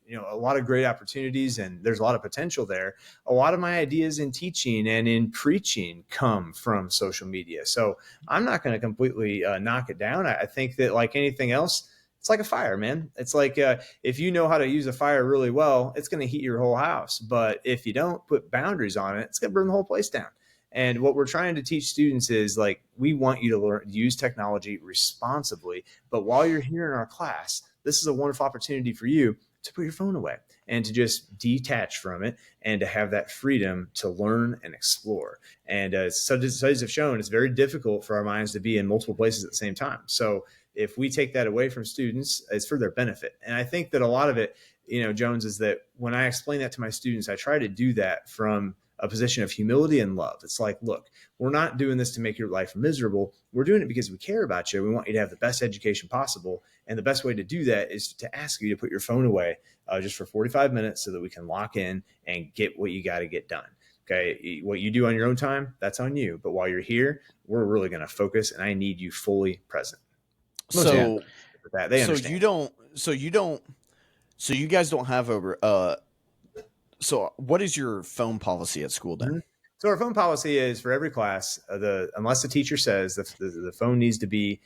you know, a lot of great opportunities, and there's a lot of potential there. A lot of my ideas in teaching and in preaching come from social media. So I'm not going to completely knock it down. I think that, like anything else, it's like a fire, man. It's like if you know how to use a fire really well, it's going to heat your whole house. But if you don't put boundaries on it, it's going to burn the whole place down. And what we're trying to teach students is, like, we want you to learn, use technology responsibly. But while you're here in our class, this is a wonderful opportunity for you to put your phone away and to just detach from it, and to have that freedom to learn and explore. And studies have shown it's very difficult for our minds to be in multiple places at the same time. So if we take that away from students, it's for their benefit. And I think that a lot of it, you know, Jones, is that when I explain that to my students, I try to do that from a position of humility and love. It's like, look, we're not doing this to make your life miserable. We're doing it because we care about you. We want you to have the best education possible. And the best way to do that is to ask you to put your phone away just for 45 minutes so that we can lock in and get what you got to get done. Okay. What you do on your own time, that's on you. But while you're here, we're really going to focus, and I need you fully present. So that they understand. So you guys don't have so what is your phone policy at school then? Mm-hmm. So our phone policy is, for every class, unless the teacher says the phone needs to be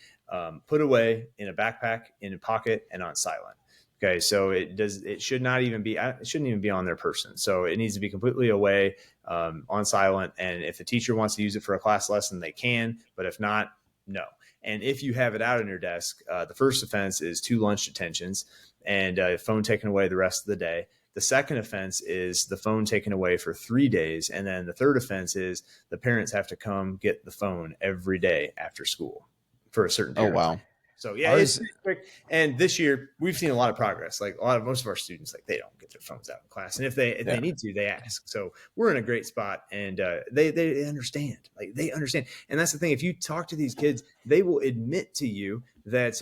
put away in a backpack, in a pocket, and on silent. Okay, so it shouldn't even be on their person. So it needs to be completely away, on silent. And if the teacher wants to use it for a class lesson, they can. But if not, no. And if you have it out on your desk, the first offense is 2 lunch detentions and phone taken away the rest of the day. The second offense is the phone taken away for 3 days. And then the third offense is the parents have to come get the phone every day after school for a certain period of time. So yeah, it's Ours, pretty quick. And this year we've seen a lot of progress. Like most of our students, like they don't get their phones out in class, and if they yeah. need to, they ask. So we're in a great spot, and they understand. Like they understand, and that's the thing. If you talk to these kids, they will admit to you that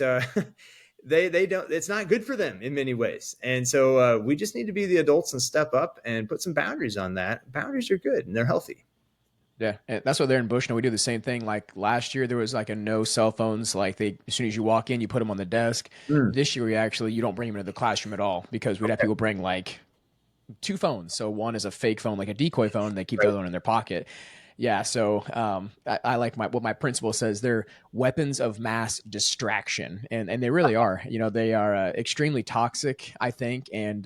they don't. It's not good for them in many ways, and so we just need to be the adults and step up and put some boundaries on that. Boundaries are good and they're healthy. Yeah, and that's what they're in Bushnell. We do the same thing. Like last year, there was like a no cell phones. Like as soon as you walk in, you put them on the desk. Mm, This year, you don't bring them into the classroom at all because we'd have okay, people bring like two phones. So one is a fake phone, like a decoy phone, and they keep the right. other one in their pocket. Yeah, so I like what my principal says. They're weapons of mass distraction, and they really are. They are extremely toxic, I think, and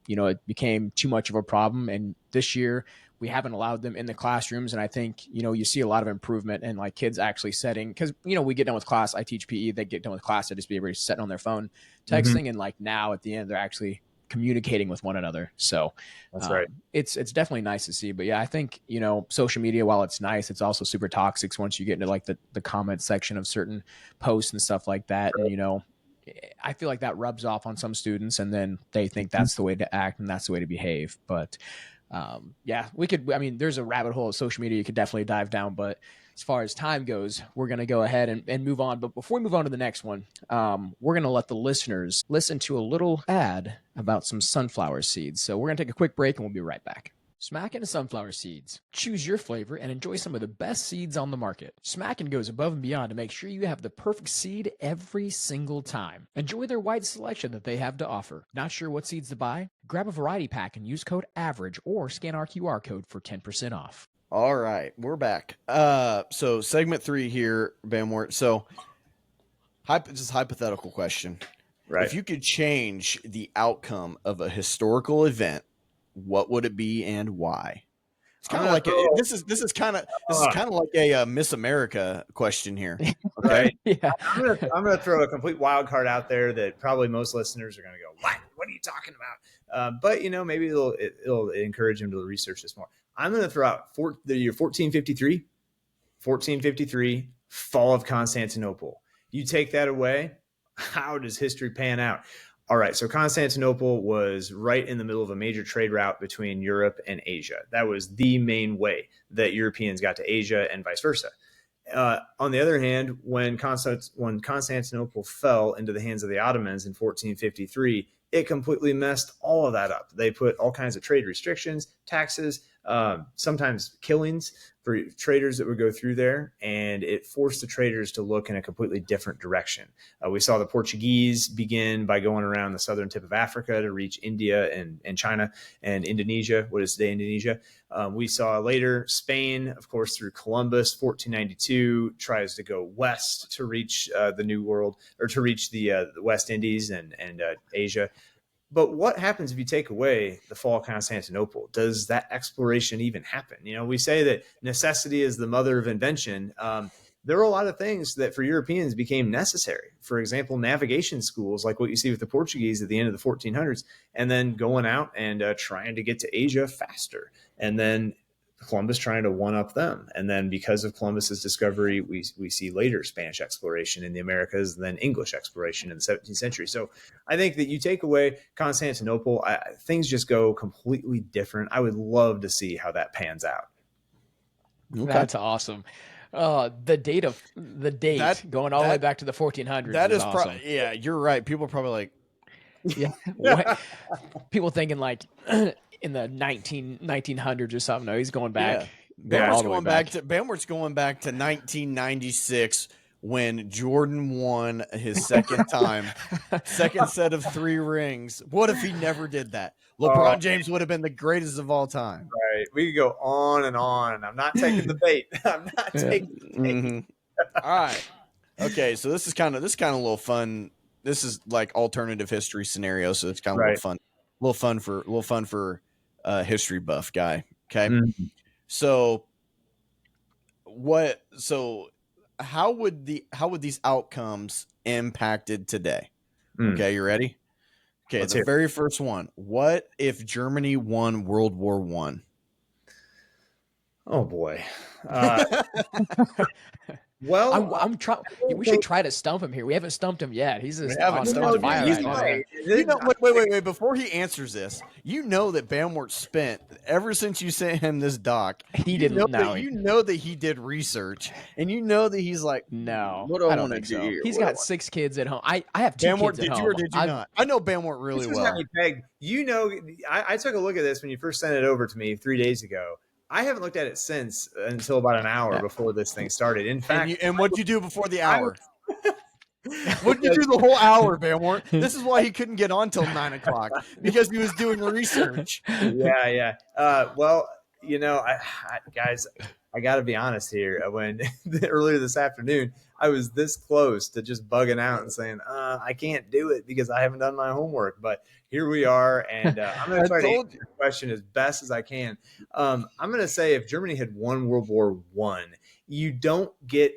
it became too much of a problem. And this year, we haven't allowed them in the classrooms, and I think you see a lot of improvement in like kids actually setting because we get done with class. I teach PE. They get done with class. They just be able to sitting on their phone, Mm-hmm. texting, and like now at the end, they're actually communicating with one another. So That's right. it's definitely nice to see. But yeah, I think social media, while it's nice, it's also super toxic once you get into like the comment section of certain posts and stuff like that. And I feel like that rubs off on some students, and then they think Mhm. that's the way to act and that's the way to behave. But yeah, we could. I mean, there's a rabbit hole of social media you could definitely dive down, but as far as time goes, we're going to go ahead and move on. But before we move on to the next one, we're going to let the listeners listen to a little ad about some sunflower seeds. So we're going to take a quick break and we'll be right back. Smack into sunflower seeds. Choose your flavor and enjoy some of the best seeds on the market. Smackin' goes above and beyond to make sure you have the perfect seed every single time. Enjoy their wide selection that they have to offer. Not sure what seeds to buy? Grab a variety pack and use code AVERAGE or scan our QR code for 10% off. All right, we're back. So segment 3 here, Banwart. So, just hypothetical question: Right. if you could change the outcome of a historical event, what would it be and why? It's I'm kind of gonna like throw. this is kind of like a Miss America question here. Okay, Right. Yeah. I'm gonna throw a complete wild card out there that probably most listeners are gonna go, "What? What are you talking about?" But maybe it'll encourage them to research this more. I'm gonna throw out the year 1453, fall of Constantinople. You take that away, how does history pan out? All right, so Constantinople was right in the middle of a major trade route between Europe and Asia. That was the main way that Europeans got to Asia and vice versa. On the other hand, when Constantinople fell into the hands of the Ottomans in 1453, it completely messed all of that up. They put all kinds of trade restrictions, taxes, sometimes killings for traders that would go through there, and it forced the traders to look in a completely different direction. We saw the Portuguese begin by going around the southern tip of Africa to reach India and China and Indonesia, what is today Indonesia. We saw later Spain, of course, through Columbus, 1492, tries to go west to reach the New World, or to reach the West Indies and Asia. But what happens if you take away the fall of Constantinople? Does that exploration even happen? We say that necessity is the mother of invention. There are a lot of things that for Europeans became necessary. For example, navigation schools, like what you see with the Portuguese at the end of the 1400s, and then going out and trying to get to Asia faster. And then Columbus trying to one up them. And then because of Columbus's discovery, we see later Spanish exploration in the Americas, and then English exploration in the 17th century. So I think that you take away Constantinople, things just go completely different. I would love to see how that pans out. okay. That's awesome. The date That going all the way back to the 1400s that is is awesome. yeah. You're right. People are probably like, Yeah. What people thinking like in the 1900s or something. No, he's going back, yeah. going all the way back. Banwart's going back to 1996 when Jordan won his second time, second set of 3 rings. What if he never did that? LeBron James would have been the greatest of all time. Right. We could go on and on. I'm not taking the bait. I'm not Yeah. taking the bait. Mhm. All right. Okay, so this is kind of a little fun. This is like alternative history scenario, so it's kind of Right. a little fun for history buff guy. Okay, Mhm. so what? So how would these outcomes impacted today? Mm. Okay, you ready? Okay, Let's the hear it. very first one. What if Germany won World War One? Oh boy. Well, I'm trying. We should try to stump him here. We haven't stumped him yet. He's We just haven't on stumped him fire yet. right He's now. right. Hey, Wait. Before he answers this, you know that Banwart spent ever since you sent him this doc. He you didn't. know No, that you know that he did research, and you know that he's like, no, what do I don't want to think do so. here? He's What do I got want- 6 kids at home. I have 2 Banwart, kids at did home. you or did you not? I know Banwart really this was well. how he pegged. You know, I took a look at this when you first sent it over to me 3 days ago. I haven't looked at it since until about an hour Yeah. before this thing started. In fact, And what'd you do before the I hour? What'd you do the whole hour, Banwart? This is why he couldn't get on till 9 o'clock, because he was doing research. yeah. Well, you know, guys, I got to be honest here. When earlier this afternoon, I was this close to just bugging out and saying, I can't do it because I haven't done my homework. But here we are, and I'm going to try to answer your question as best as I can. I'm going to say if Germany had won World War One, you don't get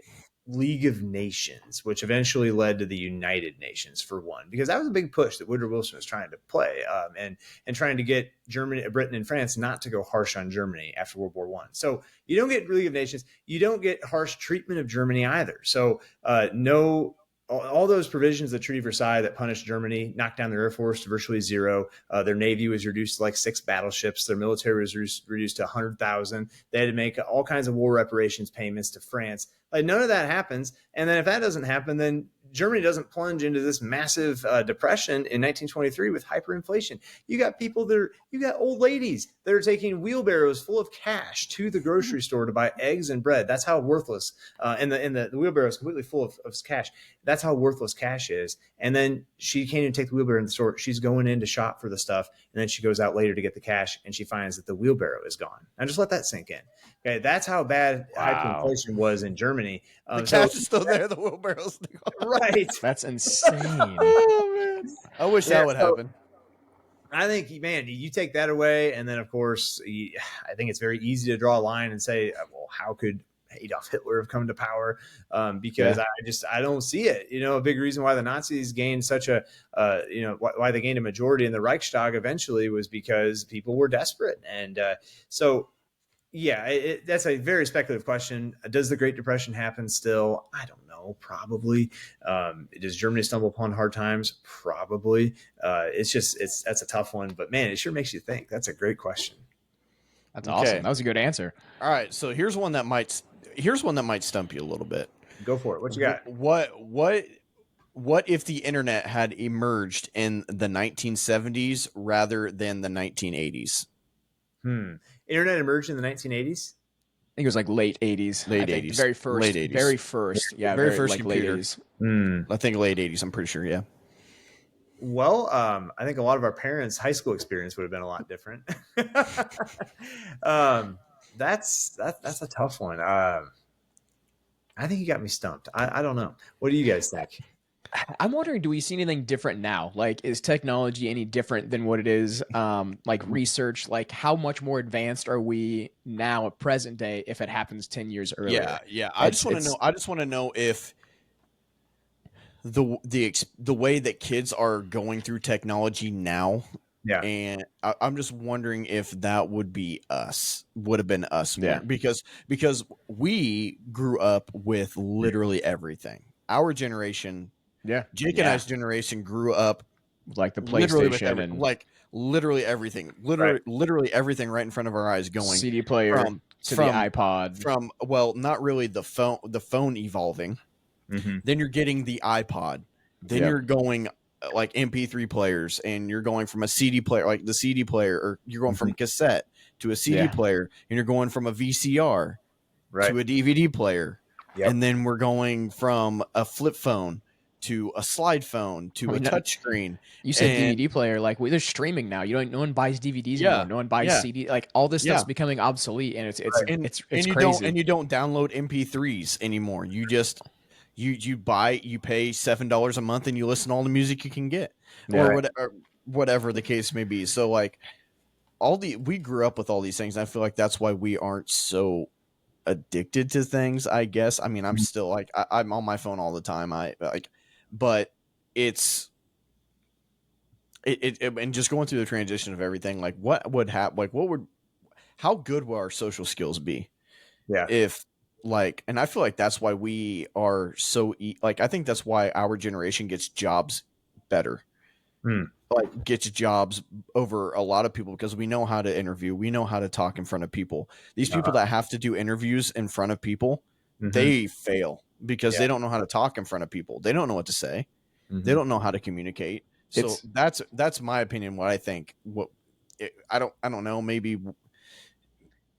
League of Nations, which eventually led to the United Nations for one, because that was a big push that Woodrow Wilson was trying to play, and trying to get Germany, Britain, and France not to go harsh on Germany after World War One. So you don't get League of Nations, you don't get harsh treatment of Germany either. So no. All those provisions of the Treaty of Versailles that punished Germany, knocked down their air force to virtually zero. Their navy was reduced to like 6 battleships. Their military was reduced to 100,000. They had to make all kinds of war reparations payments to France. Like none of that happens. And then if that doesn't happen, then Germany doesn't plunge into this massive depression in 1923 with hyperinflation. You got you got old ladies that are taking wheelbarrows full of cash to the grocery store to buy eggs and bread. That's how worthless, and the wheelbarrow is completely full of cash. That's how worthless cash is. And then she can't even take the wheelbarrow in the store. She's going in to shop for the stuff, and then she goes out later to get the cash, and she finds that the wheelbarrow is gone. Now just let that sink in. Okay, that's how bad hyperinflation was in Germany. The cash is still there. The wheelbarrow's still right. That's insane. Oh man, I wish that would happen. I think, man, you take that away, and then of course, I think it's very easy to draw a line and say, well, how could Adolf Hitler have come to power? Because I don't see it. You know, a big reason why the Nazis gained such a, why they gained a majority in the Reichstag eventually was because people were desperate, and so. Yeah, that's a very speculative question. Does the Great Depression happen still? I don't know. Probably. Does Germany stumble upon hard times? Probably. That's a tough one. But man, it sure makes you think. That's a great question. That's awesome. That was a good answer. All right, so here's one that might stump you a little bit. Go for it. What you got? What if the internet had emerged in the 1970s rather than the 1980s? Internet emerged in the 1980s? I think it was like late 80s. Late 80s. Very first. Late 80s. Very first. Yeah, very first like computer. late 80s. I think late 80s, I'm pretty sure, yeah. Well, I think a lot of our parents' high school experience would have been a lot different. That's a tough one. I think you got me stumped. I don't know. What do you guys think? I'm wondering, do we see anything different now? Like, is technology any different than what it is? Like research, like how much more advanced are we now at present day if it happens 10 years earlier? Yeah. I just want to know if the way that kids are going through technology now. Yeah. And I'm just wondering if that would have been us more. Yeah. Because we grew up with literally everything. Our generation, Jake and I's generation grew up like the PlayStation and like literally everything, literally everything right in front of our eyes, going CD player to the iPod. Not really the phone evolving. Mm-hmm. Then you're getting the iPod. Then you're going like MP3 players, and you're going from a CD player, like the CD player, or you're going from cassette to a CD player, and you're going from a VCR to a DVD player. Yep. And then we're going from a flip phone to a slide phone to a touch screen. You said DVD player, like there's streaming now. No one buys DVDs anymore. No one buys CD. Like all this stuff's becoming obsolete, and it's crazy. You don't download MP3s anymore. You just you pay $7 a month and you listen to all the music you can get, or whatever the case may be. So like we grew up with all these things. And I feel like that's why we aren't so addicted to things, I guess. I mean, I'm still like I'm on my phone all the time. But it's and just going through the transition of everything. Like what would happen? Like how good will our social skills be? Yeah. If like, and I feel like that's why we are so like, I think that's why our generation gets jobs better. Like gets jobs over a lot of people because we know how to interview, we know how to talk in front of people. These people that have to do interviews in front of people, they fail because they don't know how to talk in front of people. They don't know what to say. They don't know how to communicate. So that's my opinion. What I think. I don't know. Maybe.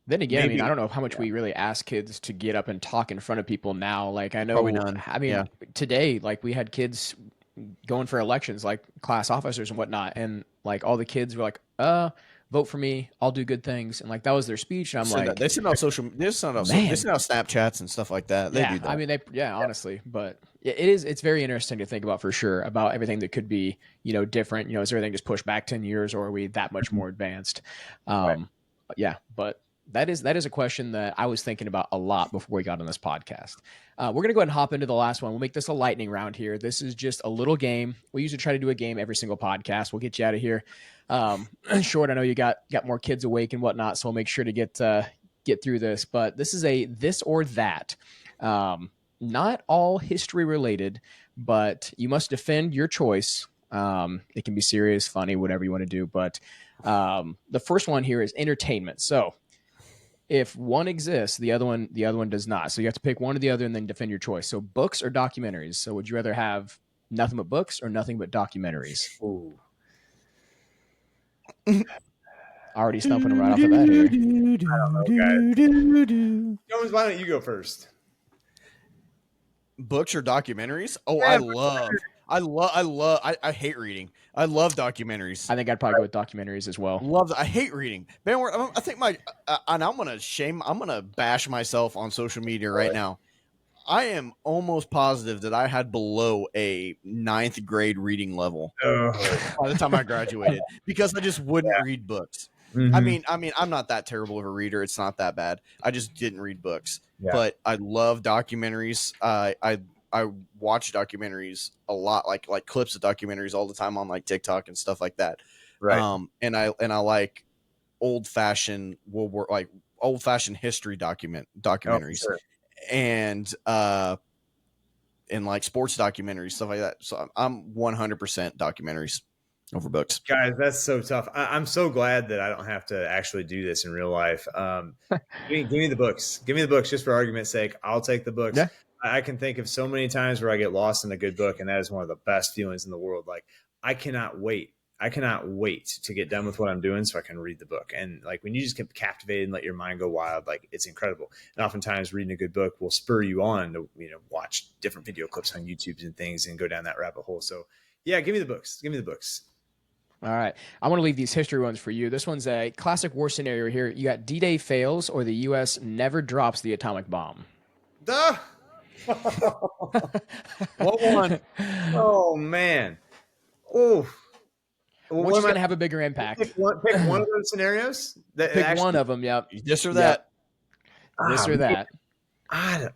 Then again, I mean, I don't know how much we really ask kids to get up and talk in front of people now. Like, I Probably know, none. I mean, today, like, we had kids going for elections, like class officers and whatnot, and like all the kids were like, vote for me, I'll do good things, and like that was their speech, and I'm like, they send out they send out man, Snapchats and stuff like that. They do that. I mean, honestly, but it's very interesting to think about for sure about everything that could be, different. Is everything just pushed back 10 years, or are we that much more advanced? Yeah, but that is a question that I was thinking about a lot before we got on this podcast. We're going to go ahead and hop into the last one. We'll make this a lightning round here. This is just a little game. We usually try to do a game every single podcast. We'll get you out of here. Short, I know you got more kids awake and whatnot, so we'll make sure to get through this. But this is a this or that. Not all history related, but you must defend your choice. It can be serious, funny, whatever you want to do. But the first one here is entertainment. So if one exists, the other one does not. So you have to pick one or the other and then defend your choice. So books or documentaries. So would you rather have nothing but books or nothing but documentaries? Ooh. Already stumping them right off the bat here. Jones, why don't you go first? Books or documentaries? Oh, I hate reading. I love documentaries. I think I'd probably go with documentaries as well. I hate reading. Banwart, I think and I'm gonna bash myself on social media right now. I am almost positive that I had below a 9th grade reading level by the time I graduated because I just wouldn't read books. I mean, I'm not that terrible of a reader. It's not that bad. I just didn't read books. But I love documentaries. I watch documentaries a lot, like clips of documentaries all the time on like TikTok and stuff like that. Right. And I like old fashioned history documentaries. Sure. And like sports documentaries, stuff like that. So I'm 100% documentaries over books. Guys, that's so tough. I'm so glad that I don't have to actually do this in real life. Give me the books. Give me the books just for argument's sake. I'll take the books. Yeah. I can think of so many times where I get lost in a good book, and that is one of the best feelings in the world. Like, I cannot wait. I cannot wait to get done with what I'm doing so I can read the book. And like when you just get captivated and let your mind go wild, like it's incredible. And oftentimes reading a good book will spur you on to, watch different video clips on YouTube and things and go down that rabbit hole. So yeah, give me the books. Give me the books. All right. I'm going to leave these history ones for you. This one's a classic war scenario here. You got D-Day fails or the U.S. never drops the atomic bomb. Duh. What one? Oh, man. Oh. Which is going to have a bigger impact? Pick one of those scenarios. Pick one of them, yep. This or that. This or that. I'm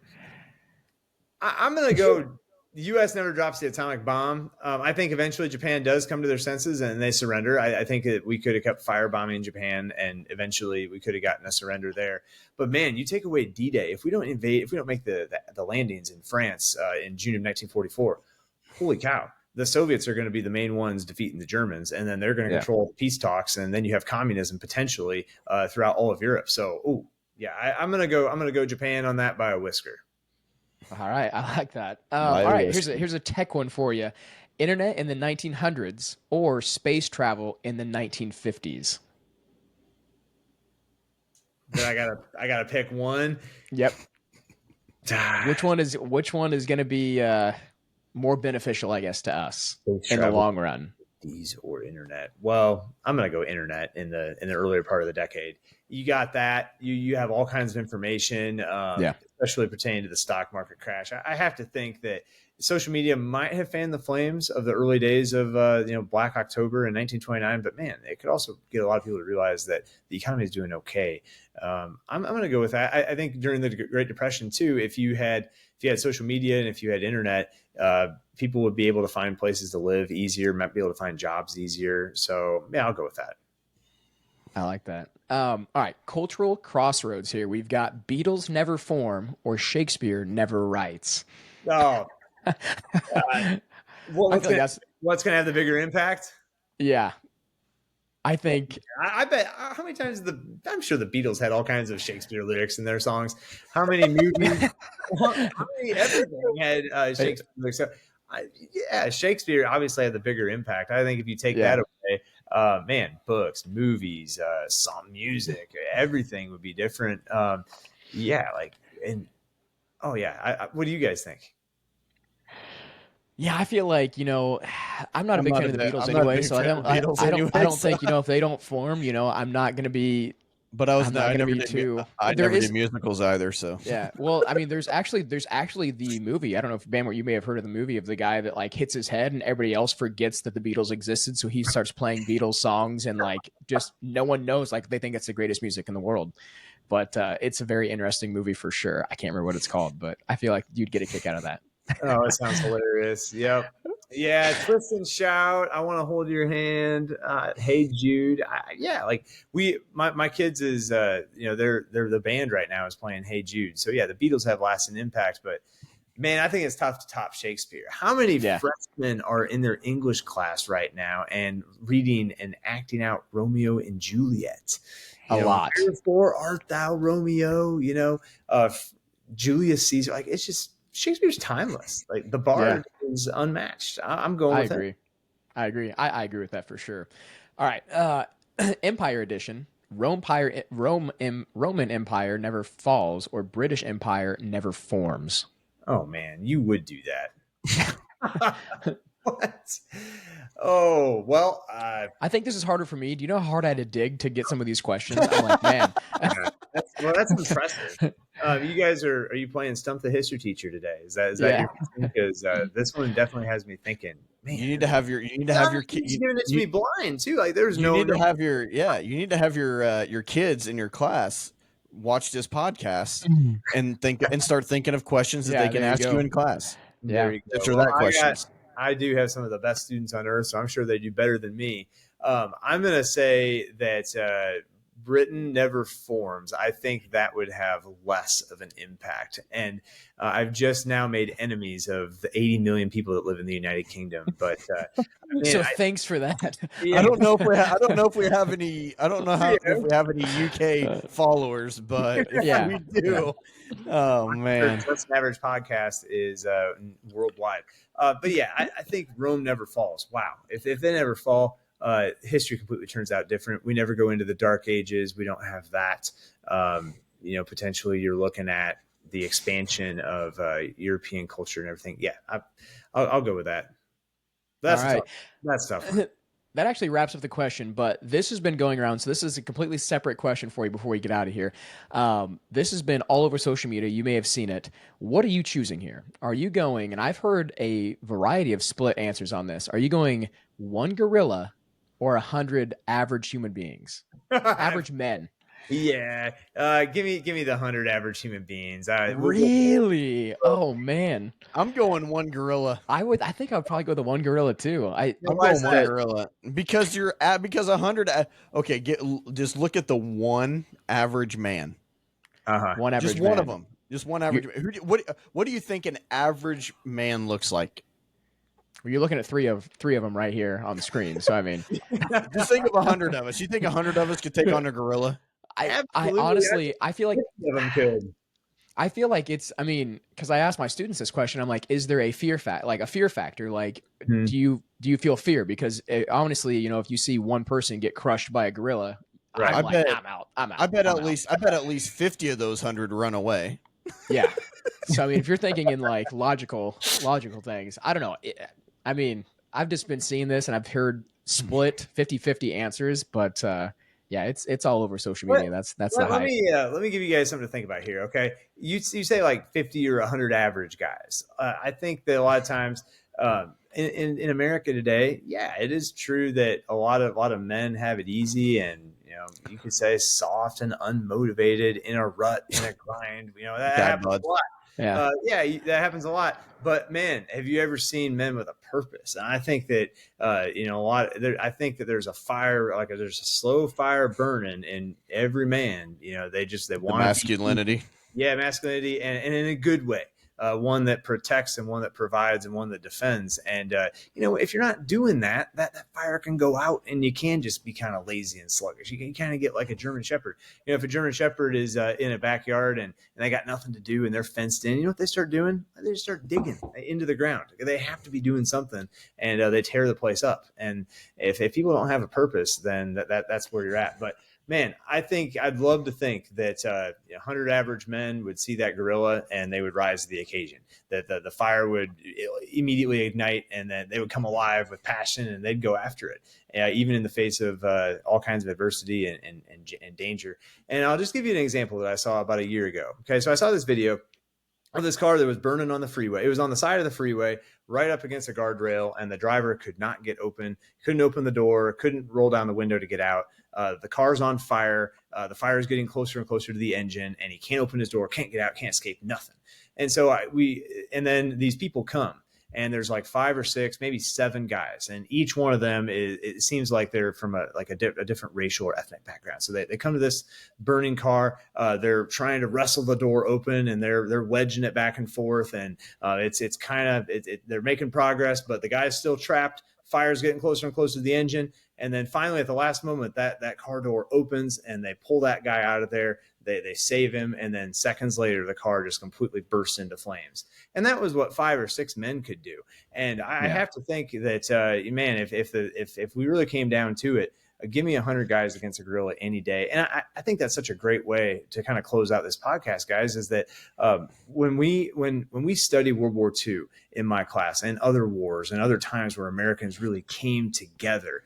going to go... The U.S. never drops the atomic bomb. I think eventually Japan does come to their senses and they surrender. I think that we could have kept firebombing Japan and eventually we could have gotten a surrender there. But man, you take away D-Day. If we don't make the landings in France in June of 1944, holy cow. The Soviets are going to be the main ones defeating the Germans, and then they're going to control the peace talks, and then you have communism potentially throughout all of Europe. So, I'm going to go Japan on that by a whisker. All right, I like that. All right, here's a tech one for you: internet in the 1900s or space travel in the 1950s. Then I gotta pick one. Yep. Which one is going to be more beneficial, I guess, to us in the long run? These or internet? Well, I'm gonna go internet in the earlier part of the decade. You got that. You have all kinds of information, especially pertaining to the stock market crash. I have to think that social media might have fanned the flames of the early days of Black October in 1929, but man, it could also get a lot of people to realize that the economy is doing okay. I'm going to go with that. I think during the Great Depression too, if you had social media and if you had internet, people would be able to find places to live easier, might be able to find jobs easier. So yeah, I'll go with that. I like that. All right, cultural crossroads here. We've got Beatles never form or Shakespeare never writes. Oh, I feel like that's what's gonna have the bigger impact? yeah. I Well, think I bet how many times I'm sure the Beatles had all kinds of Shakespeare lyrics in their songs. How many movies? How many everything had Shakespeare lyrics? So, yeah, Shakespeare obviously had the bigger impact. I think if you take that yeah. away, man, books, movies, song, music, everything would be different. Yeah, like and oh yeah, what do you guys think? Yeah, I feel like, I'm not a big fan of the Beatles I'm not a anyway, big so fan of the Beatles I anyway. don't So. think, if they don't form, I'm not going to be But I'm not going to be too I there never is did musicals either. So yeah. Well, I mean, there's actually the movie. I don't know if Banwart, you may have heard of the movie of the guy that like hits his head and everybody else forgets that the Beatles existed, so he starts playing Beatles songs and like just no one knows, like they think it's the greatest music in the world. But it's a very interesting movie for sure. I can't remember what it's called, but I feel like you'd get a kick out of that. Oh, it sounds hilarious. Yep. Yeah, twist and shout. I want to hold your hand. Hey Jude. Yeah, like my kids is they're the band right now is playing Hey Jude. So yeah, the Beatles have lasting impact, but man, I think it's tough to top Shakespeare. How many Yeah, freshmen are in their English class right now and reading and acting out Romeo and Juliet? a lot. Wherefore art thou Romeo? Julius Caesar. Like it's just Shakespeare's timeless. Like the Yeah, bard is unmatched. I'm going I with him. agree. I agree. I agree with that for sure. All right, Empire Edition. Roman Empire never falls, or British Empire never forms. Oh man, you would do that. What? Oh well. I think this is harder for me. Do you know how hard I had to dig to get some of these questions? I'm like, man. That's impressive. You guys are you playing Stump the History Teacher today? Is that Yeah. your because this one definitely has me thinking. Man, you need to have your he's giving it to me blind too. Like there's you no need to have your kids in your class watch this podcast and start thinking of questions that Yeah, they can there you ask go. you in class. Yeah. There you go. Answer Well, that questions. I do have some of the best students on earth, so I'm sure they do better than me. I'm going to say that Britain never forms. I think that would have less of an impact. And I've just now made enemies of the 80 million people that live in the United Kingdom. But So thanks for that. yeah, I don't know if we have any. I don't know yeah. if we have any UK followers, but if Yeah. we do, oh man, Just an Average podcast is worldwide. But yeah, I think Rome never falls. Wow. If they never fall, history completely turns out different. We never go into the dark ages. We don't have that. Potentially you're looking at the expansion of European culture and everything. Yeah, I'll go with that. That's All right. tough. That's tough. That actually wraps up the question, but this has been going around. So this is a completely separate question for you before we get out of here. This has been all over social media. You may have seen it. What are you choosing here? Are you going, and I've heard a variety of split answers on this. Are you going one gorilla or 100 average human beings? Average men. Yeah. Give me the 100 average human beings. Really? Oh man. I'm going one gorilla. I think I would probably go the one gorilla too. I'm why going is one that? gorilla because because 100. Okay, just look at the one average man. One average Just man. one of them. Just one average. What do you think an average man looks like? Well, you're looking at three of them right here on the screen. So I mean, Just think of 100 of us. You think 100 of us could take on a gorilla? I Absolutely. honestly, I feel like 50 of them could. I feel like it's. I mean, because I asked my students this question, I'm like, is there a fear factor? Like, Hmm. do you feel fear? Because honestly, if you see one person get crushed by a gorilla, Right. I'm I like, bet- I'm out. I'm out. I bet I'm at out. least 50 of those 100 run away. Yeah. So I mean, if you're thinking in like logical things, I don't know. I mean, I've just been seeing this and I've heard split 50-50 answers, but yeah, it's all over social media. That's the Let hype. me give you guys something to think about here. Okay, you say like 50 or 100 average guys. I think that a lot of times in America today, yeah, it is true that a lot of men have it easy, and you could say soft and unmotivated in a rut, in a grind. That Dad happens bod. a lot. Yeah. That happens a lot. But man, have you ever seen men with a purpose? And I think that I think that there's a fire, like there's a slow fire burning in every man. They The want to be, masculinity. yeah, masculinity, and in a good way. One that protects and one that provides and one that defends. And if you're not doing that, that fire can go out, and you can just be kind of lazy and sluggish. You can kind of get like a German Shepherd. If a German Shepherd is in a backyard and they got nothing to do and they're fenced in, you know what they start doing? They just start digging into the ground. They have to be doing something, and they tear the place up. And if people don't have a purpose, then that's where you're at. But man, I'd love to think that 100 average men would see that gorilla and they would rise to the occasion. That the fire would immediately ignite, and then they would come alive with passion and they'd go after it, even in the face of all kinds of adversity and danger. And I'll just give you an example that I saw about a year ago. Okay, so I saw this video of this car that was burning on the freeway. It was on the side of the freeway, right up against a guardrail, and the driver could not get open, couldn't open the door, couldn't roll down the window to get out. The car's on fire. The fire is getting closer and closer to the engine, and he can't open his door, can't get out, can't escape, nothing. And so and then these people come, and there's like 5 or 6, maybe 7 guys, and each one of them it seems like they're from a different racial or ethnic background. So they come to this burning car. They're trying to wrestle the door open, and they're wedging it back and forth, and it's kind of they're making progress, but the guy's still trapped. Fire's getting closer and closer to the engine. And then finally, at the last moment, that car door opens and they pull that guy out of there. They save him. And then seconds later, the car just completely bursts into flames. And that was what 5 or 6 men could do. And I have to think that, man, if we really came down to it, give me 100 guys against a gorilla any day. And I think that's such a great way to kind of close out this podcast, guys, is that when we study World War II in my class and other wars and other times where Americans really came together,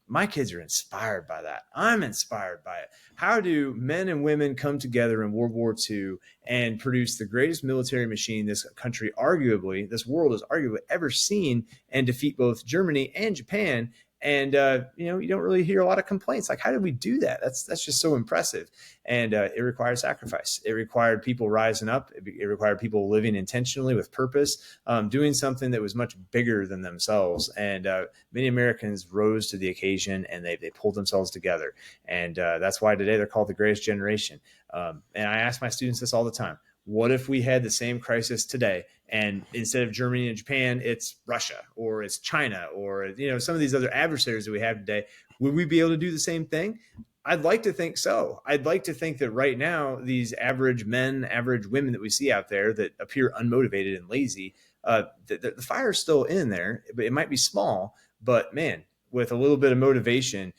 my kids are inspired by that. I'm inspired by it. How do men and women come together in World War II and produce the greatest military machine this world has arguably ever seen, and defeat both Germany and Japan? And, you don't really hear a lot of complaints. Like, how did we do that? That's just so impressive. And it required sacrifice. It required people rising up. It required people living intentionally with purpose, doing something that was much bigger than themselves. And many Americans rose to the occasion, and they pulled themselves together. And that's why today they're called the greatest generation. And I ask my students this all the time. What if we had the same crisis today, and instead of Germany and Japan, it's Russia or it's China or, some of these other adversaries that we have today? Would we be able to do the same thing? I'd like to think so. I'd like to think that right now, these average men, average women that we see out there that appear unmotivated and lazy, the fire is still in there, but it might be small, but man, with a little bit of motivation,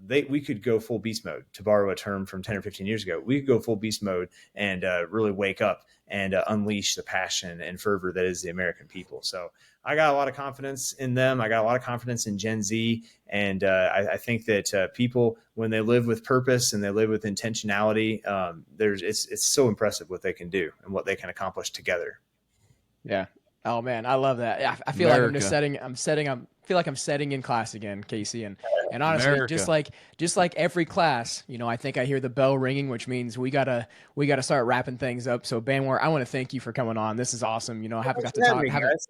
we could go full beast mode, to borrow a term from 10 or 15 years ago. We could go full beast mode and really wake up and unleash the passion and fervor that is the American people. So I got a lot of confidence in them. I got a lot of confidence in Gen Z. And I think that people, when they live with purpose and they live with intentionality, it's so impressive what they can do and what they can accomplish together. Yeah. Oh man, I love that. I feel like I'm setting in class again, Casey, and honestly, America. just like every class, I think I hear the bell ringing, which means we gotta start wrapping things up. So Banwart, I want to thank you for coming on. This is awesome. I haven't got to talk,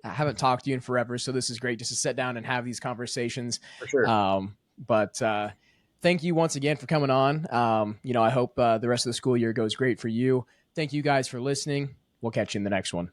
I haven't talked to you in forever, so this is great just to sit down and have these conversations. For sure. But thank you once again for coming on. I hope the rest of the school year goes great for you. Thank you guys for listening. We'll catch you in the next one.